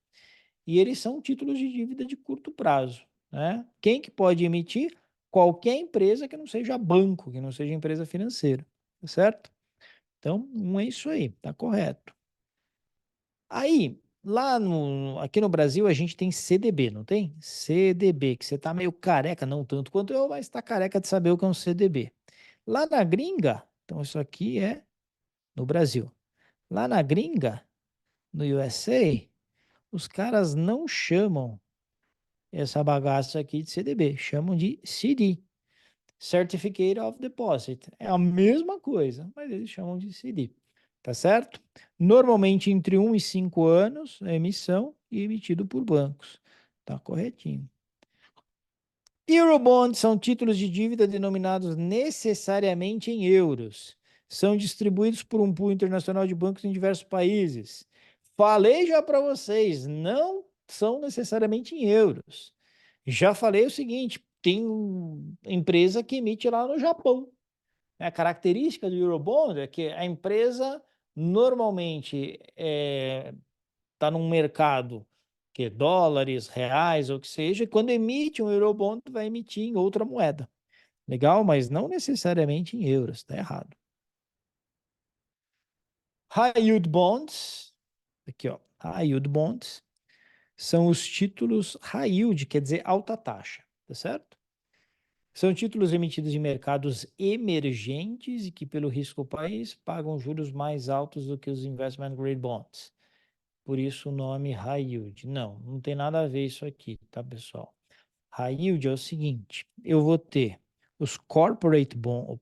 E eles são títulos de dívida de curto prazo, né? Quem que pode emitir? Qualquer empresa que não seja banco, que não seja empresa financeira, tá certo? Então, é isso aí, tá correto. Aí, aqui no Brasil, a gente tem CDB, não tem? CDB, que você tá meio careca, não tanto quanto eu, mas tá careca de saber o que é um CDB. Lá na gringa, então isso aqui é no Brasil. Lá na gringa, no USA, os caras não chamam essa bagaça aqui de CDB, chamam de CD, Certificate of Deposit. É a mesma coisa, mas eles chamam de CD, tá certo? Normalmente entre 1 e 5 anos a emissão e emitido por bancos. Tá corretinho. Eurobonds são títulos de dívida denominados necessariamente em euros. São distribuídos por um pool internacional de bancos em diversos países. Falei já para vocês, não são necessariamente em euros. Já falei o seguinte, tem empresa que emite lá no Japão. A característica do Eurobond é que a empresa normalmente está num mercado que é dólares, reais, ou o que seja, e quando emite um Eurobond, vai emitir em outra moeda. Legal? Mas não necessariamente em euros, está errado. High Yield Bonds, aqui ó, High Yield Bonds, são os títulos High Yield, quer dizer alta taxa, tá certo? São títulos emitidos em mercados emergentes e que, pelo risco do país, pagam juros mais altos do que os Investment Grade Bonds. Por isso o nome High Yield. Não, não tem nada a ver isso aqui, tá, pessoal? High Yield é o seguinte, eu vou ter os Corporate Bonds,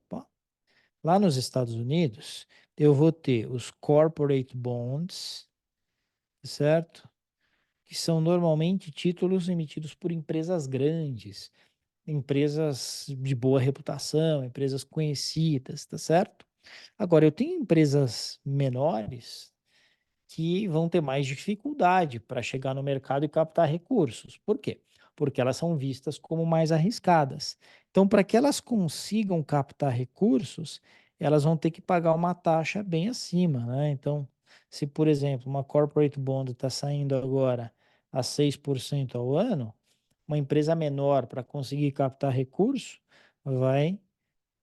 lá nos Estados Unidos, eu vou ter os Corporate Bonds, certo? Que são normalmente títulos emitidos por empresas grandes, empresas de boa reputação, empresas conhecidas, tá certo? Agora, eu tenho empresas menores que vão ter mais dificuldade para chegar no mercado e captar recursos. Por quê? Porque elas são vistas como mais arriscadas. Então, para que elas consigam captar recursos, elas vão ter que pagar uma taxa bem acima, né? Então, se, por exemplo, uma corporate bond está saindo agora a 6% ao ano, uma empresa menor para conseguir captar recurso vai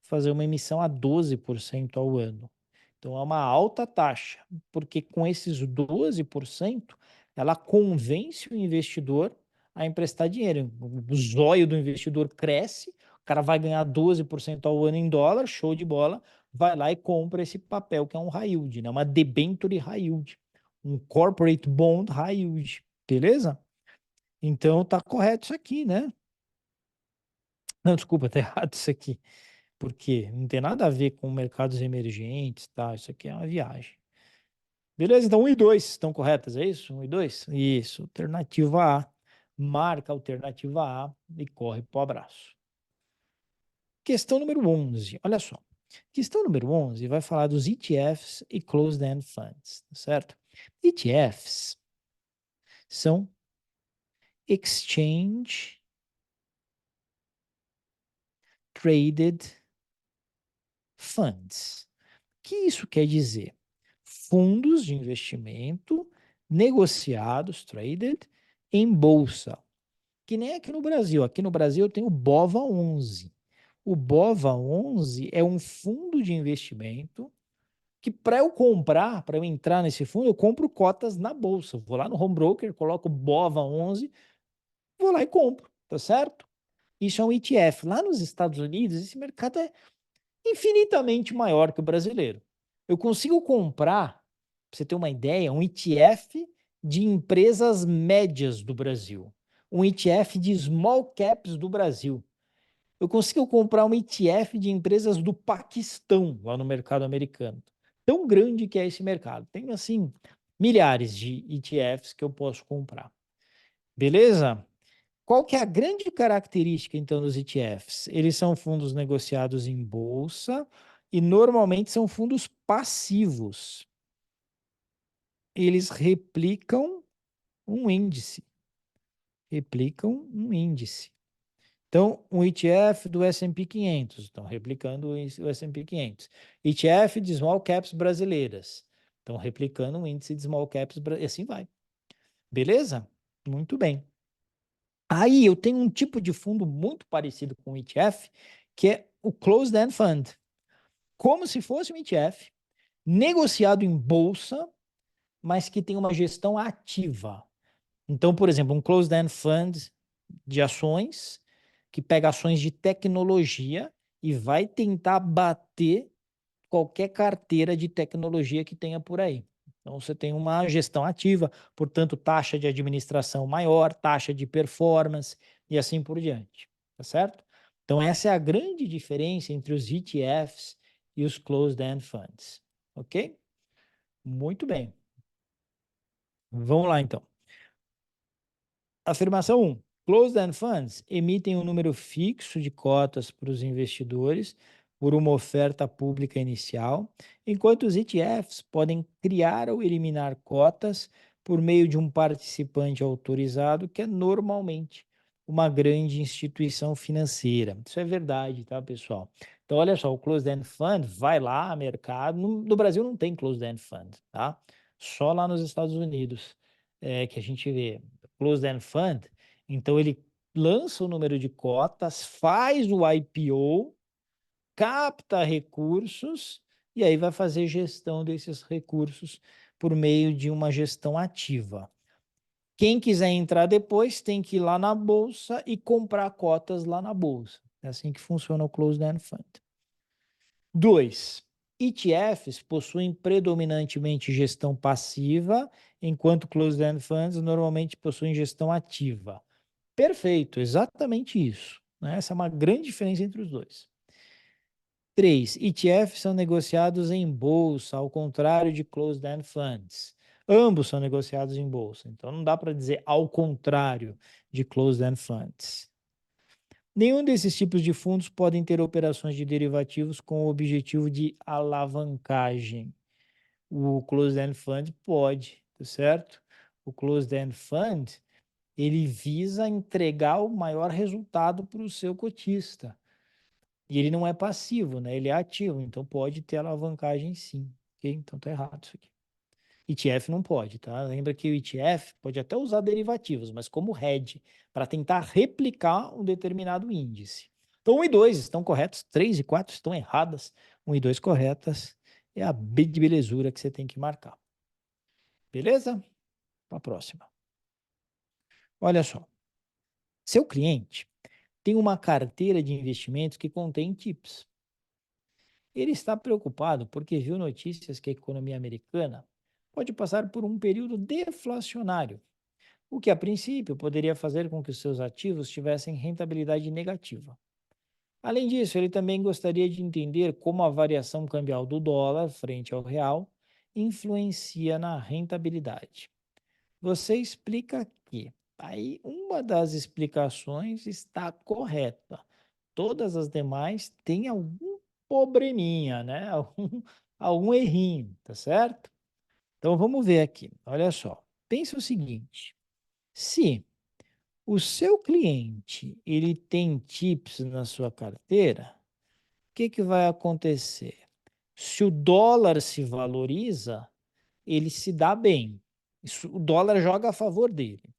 fazer uma emissão a 12% ao ano. Então é uma alta taxa, porque com esses 12% ela convence o investidor a emprestar dinheiro. O zóio do investidor cresce, o cara vai ganhar 12% ao ano em dólar, show de bola, vai lá e compra esse papel que é um high yield, né? Uma debenture high yield, um corporate bond high yield, beleza? Então tá correto isso aqui, né? Não, desculpa, tá errado isso aqui. Porque não tem nada a ver com mercados emergentes, tá? Isso aqui é uma viagem. Beleza? Então, 1 e 2 estão corretas, é isso? 1 e 2? Isso. Alternativa A. Marca a alternativa A e corre para o abraço. Questão número 11. Olha só. Questão número 11 vai falar dos ETFs e Closed-End Funds, tá certo? ETFs são Exchange traded funds. O que isso quer dizer? Fundos de investimento negociados, traded, em bolsa. Que nem aqui no Brasil. Aqui no Brasil tem o BOVA11. O BOVA11 é um fundo de investimento que para eu comprar, para eu entrar nesse fundo, eu compro cotas na bolsa. Vou lá no home broker, coloco BOVA11, vou lá e compro, tá certo? Isso é um ETF. Lá nos Estados Unidos, esse mercado é infinitamente maior que o brasileiro. Eu consigo comprar, para você ter uma ideia, um ETF de empresas médias do Brasil, um ETF de small caps do Brasil. Eu consigo comprar um ETF de empresas do Paquistão, lá no mercado americano. Tão grande que é esse mercado. Tem, assim, milhares de ETFs que eu posso comprar. Beleza? Qual que é a grande característica, então, dos ETFs? Eles são fundos negociados em bolsa e normalmente são fundos passivos. Eles replicam um índice. Replicam um índice. Então, um ETF do S&P 500, estão replicando o S&P 500. ETF de small caps brasileiras, estão replicando um índice de small caps, e assim vai. Beleza? Muito bem. Aí eu tenho um tipo de fundo muito parecido com o ETF, que é o Closed End Fund. Como se fosse um ETF, negociado em bolsa, mas que tem uma gestão ativa. Então, por exemplo, um Closed End Fund de ações, que pega ações de tecnologia e vai tentar bater qualquer carteira de tecnologia que tenha por aí. Então, você tem uma gestão ativa, portanto, taxa de administração maior, taxa de performance e assim por diante. Tá certo? Então, essa é a grande diferença entre os ETFs e os Closed-End Funds. Ok? Muito bem. Vamos lá, então. Afirmação 1. Closed-end funds emitem um número fixo de cotas para os investidores por uma oferta pública inicial, enquanto os ETFs podem criar ou eliminar cotas por meio de um participante autorizado, que é normalmente uma grande instituição financeira. Isso é verdade, tá, pessoal? Então, olha só, o closed-end fund vai lá, mercado. No Brasil não tem closed-end fund, tá? Só lá nos Estados Unidos que a gente vê closed-end fund. Então, ele lança o número de cotas, faz o IPO, capta recursos e aí vai fazer gestão desses recursos por meio de uma gestão ativa. Quem quiser entrar depois tem que ir lá na bolsa e comprar cotas lá na bolsa. É assim que funciona o closed-end fund. 2. ETFs possuem predominantemente gestão passiva, enquanto closed-end funds normalmente possuem gestão ativa. Perfeito, exatamente isso, né? Essa é uma grande diferença entre os dois. 3. ETFs são negociados em bolsa, ao contrário de closed-end funds. Ambos são negociados em bolsa, então não dá para dizer ao contrário de closed-end funds. Nenhum desses tipos de fundos podem ter operações de derivativos com o objetivo de alavancagem. O closed-end fund pode, tá certo? O closed-end fund, ele visa entregar o maior resultado para o seu cotista. E ele não é passivo, né? Ele é ativo, então pode ter alavancagem sim. Ok? Então tá errado isso aqui. ETF não pode, tá? Lembra que o ETF pode até usar derivativos, mas como hedge, para tentar replicar um determinado índice. Então, 1 e 2 estão corretos, 3 e 4 estão erradas, 1 e 2 corretas. É a B de belezura que você tem que marcar. Beleza? Para a próxima. Olha só. Seu cliente tem uma carteira de investimentos que contém TIPS. Ele está preocupado porque viu notícias que a economia americana pode passar por um período deflacionário, o que a princípio poderia fazer com que os seus ativos tivessem rentabilidade negativa. Além disso, ele também gostaria de entender como a variação cambial do dólar frente ao real influencia na rentabilidade. Você explica que aí uma das explicações está correta. Todas as demais têm algum probleminha, né? Algum errinho, tá certo? Então vamos ver aqui. Olha só. Pensa o seguinte: se O seu cliente, ele tem TIPS na sua carteira, o que vai acontecer? Se o dólar se valoriza, ele se dá bem. O dólar joga a favor dele.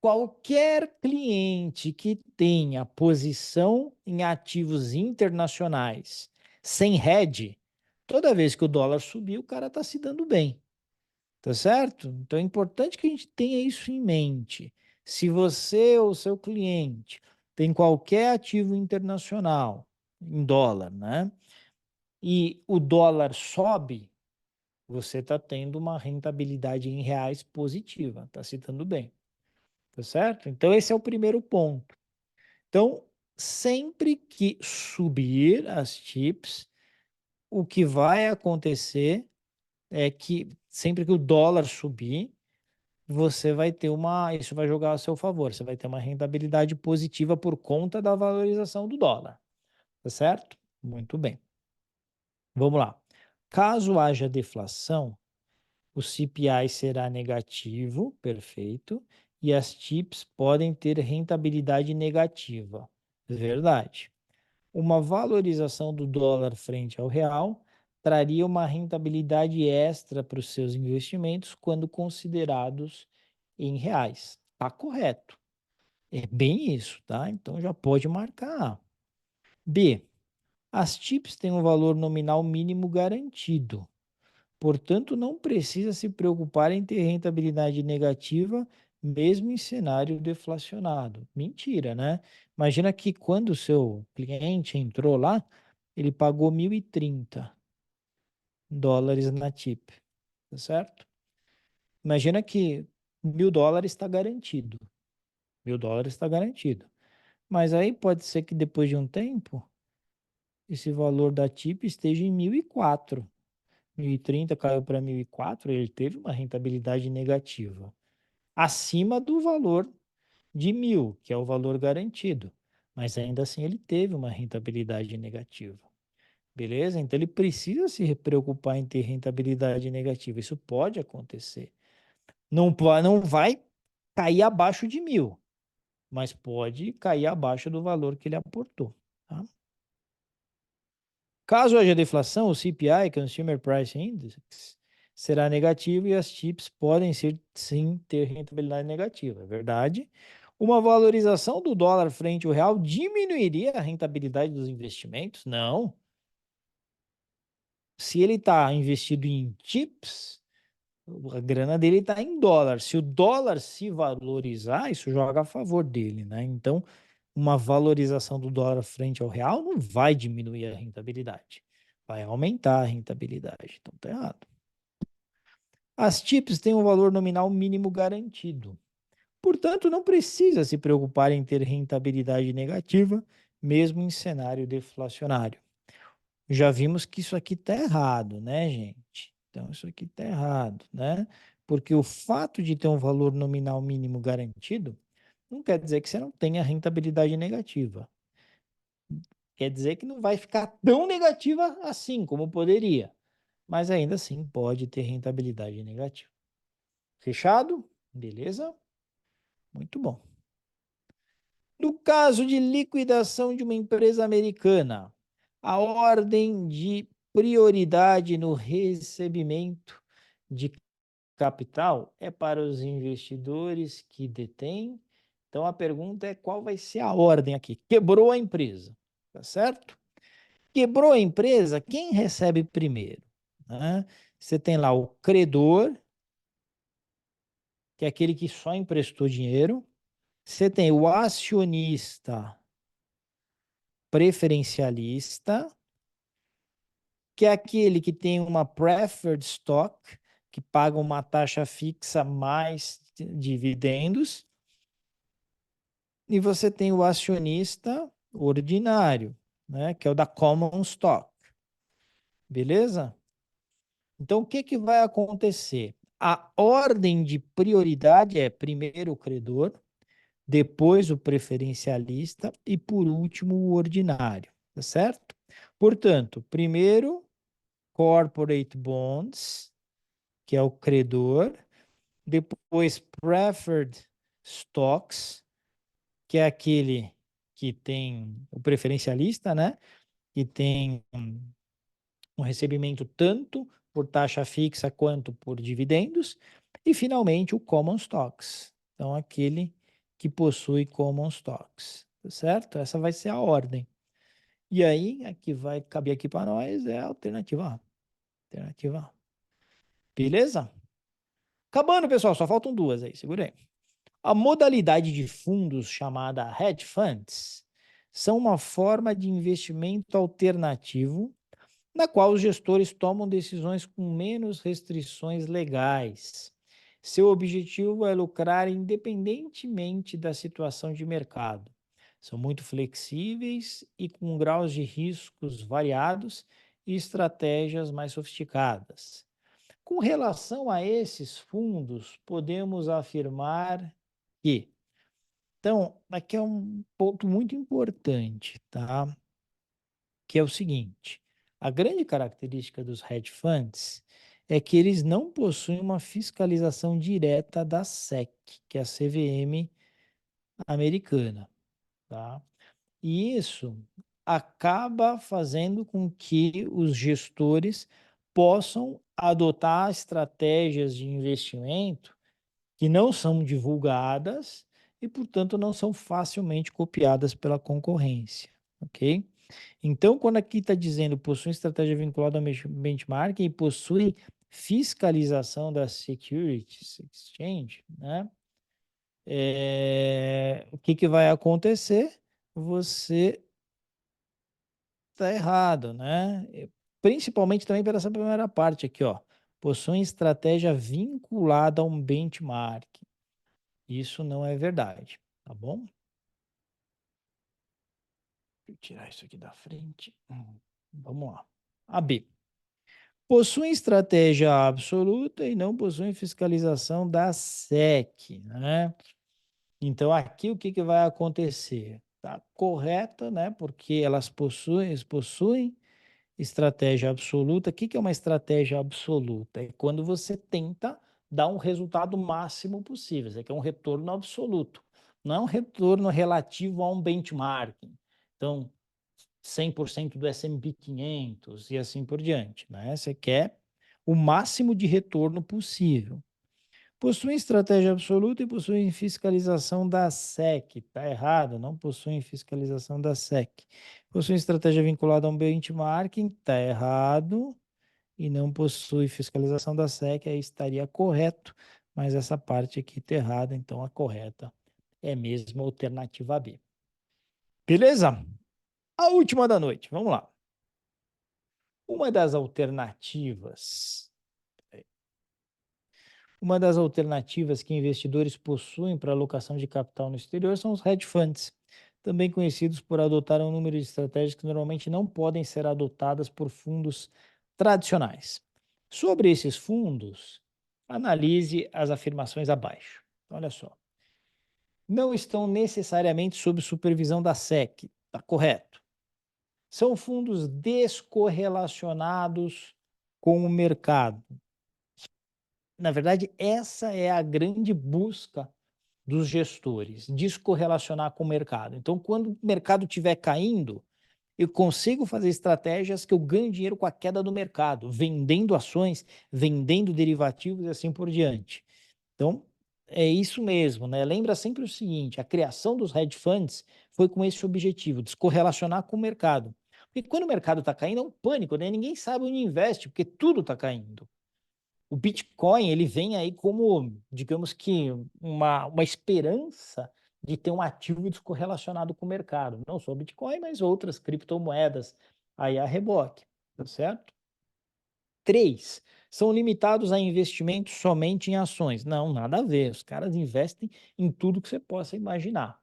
Qualquer cliente que tenha posição em ativos internacionais sem hedge, toda vez que o dólar subir, o cara está se dando bem. Tá certo? Então é importante que a gente tenha isso em mente. Se você ou seu cliente tem qualquer ativo internacional em dólar, né? E o dólar sobe, você está tendo uma rentabilidade em reais positiva, está se dando bem, tá certo? Então esse é o primeiro ponto. Então, sempre que subir as TIPS, o que vai acontecer é que sempre que o dólar subir, você vai ter isso vai jogar a seu favor, você vai ter uma rentabilidade positiva por conta da valorização do dólar, tá certo? Muito bem. Vamos lá. Caso haja deflação, o CPI será negativo, perfeito, e as TIPS podem ter rentabilidade negativa, verdade. Uma valorização do dólar frente ao real traria uma rentabilidade extra para os seus investimentos quando considerados em reais. Tá correto. É bem isso, tá? Então já pode marcar. B. As TIPS têm um valor nominal mínimo garantido. Portanto, não precisa se preocupar em ter rentabilidade negativa, mesmo em cenário deflacionado. Mentira, né? Imagina que quando o seu cliente entrou lá, ele pagou 1.030 dólares na TIP, tá certo? Imagina que 1.000 dólares está garantido. 1.000 dólares está garantido. Mas aí pode ser que depois de um tempo, esse valor da TIP esteja em 1.004. 1.030 caiu para 1.004, ele teve uma rentabilidade negativa, acima do valor de 1.000, que é o valor garantido. Mas ainda assim ele teve uma rentabilidade negativa. Beleza? Então ele precisa se preocupar em ter rentabilidade negativa. Isso pode acontecer. Não vai cair abaixo de 1.000, mas pode cair abaixo do valor que ele aportou. Tá? Caso haja deflação, o CPI, Consumer Price Index, será negativo e as TIPS podem sim ter rentabilidade negativa, é verdade. Uma valorização do dólar frente ao real diminuiria a rentabilidade dos investimentos? Não. Se ele está investido em TIPS, a grana dele está em dólar. Se o dólar se valorizar, isso joga a favor dele, né? Então, uma valorização do dólar frente ao real não vai diminuir a rentabilidade, vai aumentar a rentabilidade. Então, tá errado. As TIPS têm um valor nominal mínimo garantido. Portanto, não precisa se preocupar em ter rentabilidade negativa, mesmo em cenário deflacionário. Já vimos que isso aqui está errado, né, gente? Então, isso aqui está errado, né? Porque o fato de ter um valor nominal mínimo garantido não quer dizer que você não tenha rentabilidade negativa. Quer dizer que não vai ficar tão negativa assim como poderia, mas ainda assim pode ter rentabilidade negativa. Fechado? Beleza? Muito bom. No caso de liquidação de uma empresa americana, a ordem de prioridade no recebimento de capital é para os investidores que detêm. Então a pergunta é qual vai ser a ordem aqui? Quebrou a empresa, tá certo? Quebrou a empresa, quem recebe primeiro? Né? Você tem lá o credor, que é aquele que só emprestou dinheiro. Você tem o acionista preferencialista, que é aquele que tem uma preferred stock, que paga uma taxa fixa mais dividendos. E você tem o acionista ordinário, né, que é o da common stock. Beleza? Então, o que vai acontecer? A ordem de prioridade é primeiro o credor, depois o preferencialista e, por último, o ordinário, tá certo? Portanto, primeiro, corporate bonds, que é o credor, depois preferred stocks, que é aquele que tem o preferencialista, né? Que tem um recebimento tanto por taxa fixa quanto por dividendos, e finalmente o common stocks. Então, aquele que possui common stocks, tá certo? Essa vai ser a ordem. E aí, a que vai caber aqui para nós é a alternativa A. Alternativa A. Beleza? Acabando, pessoal, só faltam duas aí, segura aí. A modalidade de fundos chamada hedge funds são uma forma de investimento alternativo na qual os gestores tomam decisões com menos restrições legais. Seu objetivo é lucrar independentemente da situação de mercado. São muito flexíveis e com graus de riscos variados e estratégias mais sofisticadas. Com relação a esses fundos, podemos afirmar que. Então, aqui é um ponto muito importante, tá? Que é o seguinte: a grande característica dos hedge funds é que eles não possuem uma fiscalização direta da SEC, que é a CVM americana, tá? E isso acaba fazendo com que os gestores possam adotar estratégias de investimento que não são divulgadas e, portanto, não são facilmente copiadas pela concorrência, ok? Então, quando aqui está dizendo possui estratégia vinculada ao benchmark e possui fiscalização da Securities Exchange, né? O que vai acontecer? Você está errado, né? Principalmente também por essa primeira parte aqui, ó. Possui estratégia vinculada a um benchmark. Isso não é verdade, tá bom? Deixa eu tirar isso aqui da frente. Vamos lá. A B. Possuem estratégia absoluta e não possuem fiscalização da SEC, né? Então, aqui o que vai acontecer? Tá correto, né? Porque elas possuem estratégia absoluta. O que é uma estratégia absoluta? É quando você tenta dar um resultado máximo possível. Isso aqui é um retorno absoluto. Não é um retorno relativo a um benchmark. Então, 100% do S&P 500 e assim por diante, né? Você quer o máximo de retorno possível. Possuem estratégia absoluta e possuem fiscalização da SEC. Está errado, não possuem fiscalização da SEC. Possuem estratégia vinculada a um benchmarking. Está errado. E não possui fiscalização da SEC. Aí estaria correto, mas essa parte aqui está errada. Então a correta é mesmo a alternativa B. Beleza? A última da noite. Vamos lá. Uma das alternativas que investidores possuem para alocação de capital no exterior são os hedge funds, também conhecidos por adotar um número de estratégias que normalmente não podem ser adotadas por fundos tradicionais. Sobre esses fundos, analise as afirmações abaixo. Olha só. Não estão necessariamente sob supervisão da SEC. Está correto. São fundos descorrelacionados com o mercado. Na verdade, essa é a grande busca dos gestores, descorrelacionar com o mercado. Então, quando o mercado estiver caindo, eu consigo fazer estratégias que eu ganho dinheiro com a queda do mercado, vendendo ações, vendendo derivativos e assim por diante. Então, é isso mesmo, né? Lembra sempre o seguinte: a criação dos hedge funds foi com esse objetivo, descorrelacionar com o mercado. Porque quando o mercado está caindo, é um pânico, né? Ninguém sabe onde investe, porque tudo está caindo. O Bitcoin, ele vem aí como, digamos que, uma esperança de ter um ativo descorrelacionado com o mercado. Não só o Bitcoin, mas outras criptomoedas aí a reboque, tá certo? 3, são limitados a investimentos somente em ações. Não, nada a ver. Os caras investem em tudo que você possa imaginar.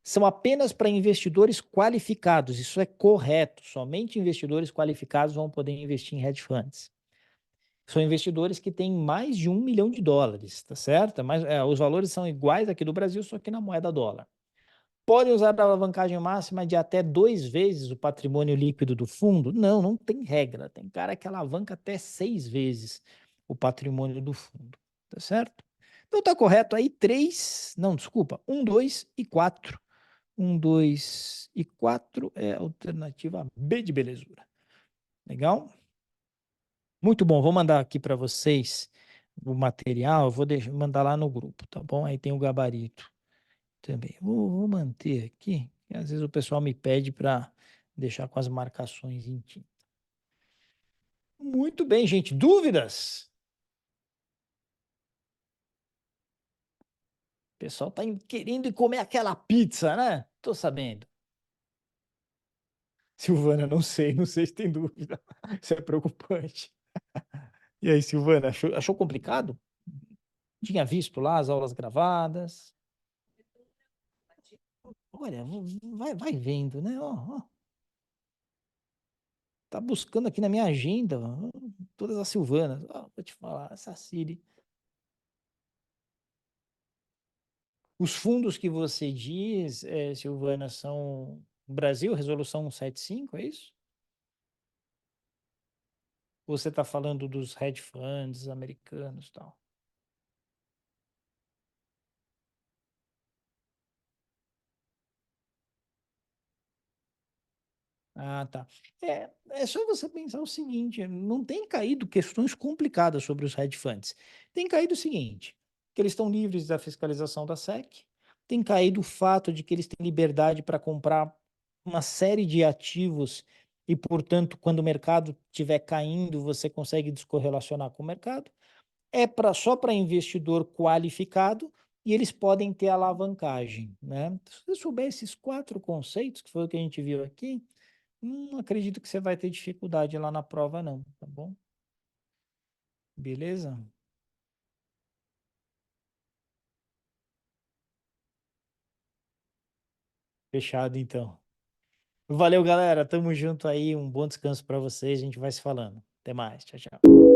São apenas para investidores qualificados. Isso é correto. Somente investidores qualificados vão poder investir em hedge funds. São investidores que têm mais de $1 milhão, tá certo? Mas, os valores são iguais aqui do Brasil, só que na moeda dólar. Podem usar a alavancagem máxima de até 2 vezes o patrimônio líquido do fundo? Não, não tem regra. Tem cara que alavanca até 6 vezes o patrimônio do fundo, tá certo? Então tá correto aí 3, não, desculpa, 1, 2 e 4. 1, 2 e 4 é a alternativa B de belezura. Legal? Muito bom, vou mandar aqui para vocês o material, eu vou mandar lá no grupo, tá bom? Aí tem o gabarito também. Vou manter aqui, que às vezes o pessoal me pede para deixar com as marcações em tinta. Muito bem, gente. Dúvidas? O pessoal tá querendo ir comer aquela pizza, né? Tô sabendo. Silvana, não sei se tem dúvida. Isso é preocupante. E aí, Silvana, achou complicado? Tinha visto lá as aulas gravadas? Olha, vai vendo, né? Ó, tá buscando aqui na minha agenda todas as Silvanas. Ó, vou te falar, essa Siri. Os fundos que você diz, Silvana, são Brasil, Resolução 175, é isso? Ou você está falando dos hedge funds americanos e tal? Ah, tá. É só você pensar o seguinte, não tem caído questões complicadas sobre os hedge funds. Tem caído o seguinte, que eles estão livres da fiscalização da SEC, tem caído o fato de que eles têm liberdade para comprar uma série de ativos e, portanto, quando o mercado estiver caindo, você consegue descorrelacionar com o mercado. Só para investidor qualificado e eles podem ter alavancagem, né? Se você souber esses 4 conceitos, que foi o que a gente viu aqui, não acredito que você vai ter dificuldade lá na prova, não, tá bom? Beleza? Fechado, então. Valeu, galera. Tamo junto aí. Um bom descanso para vocês. A gente vai se falando. Até mais. Tchau, tchau.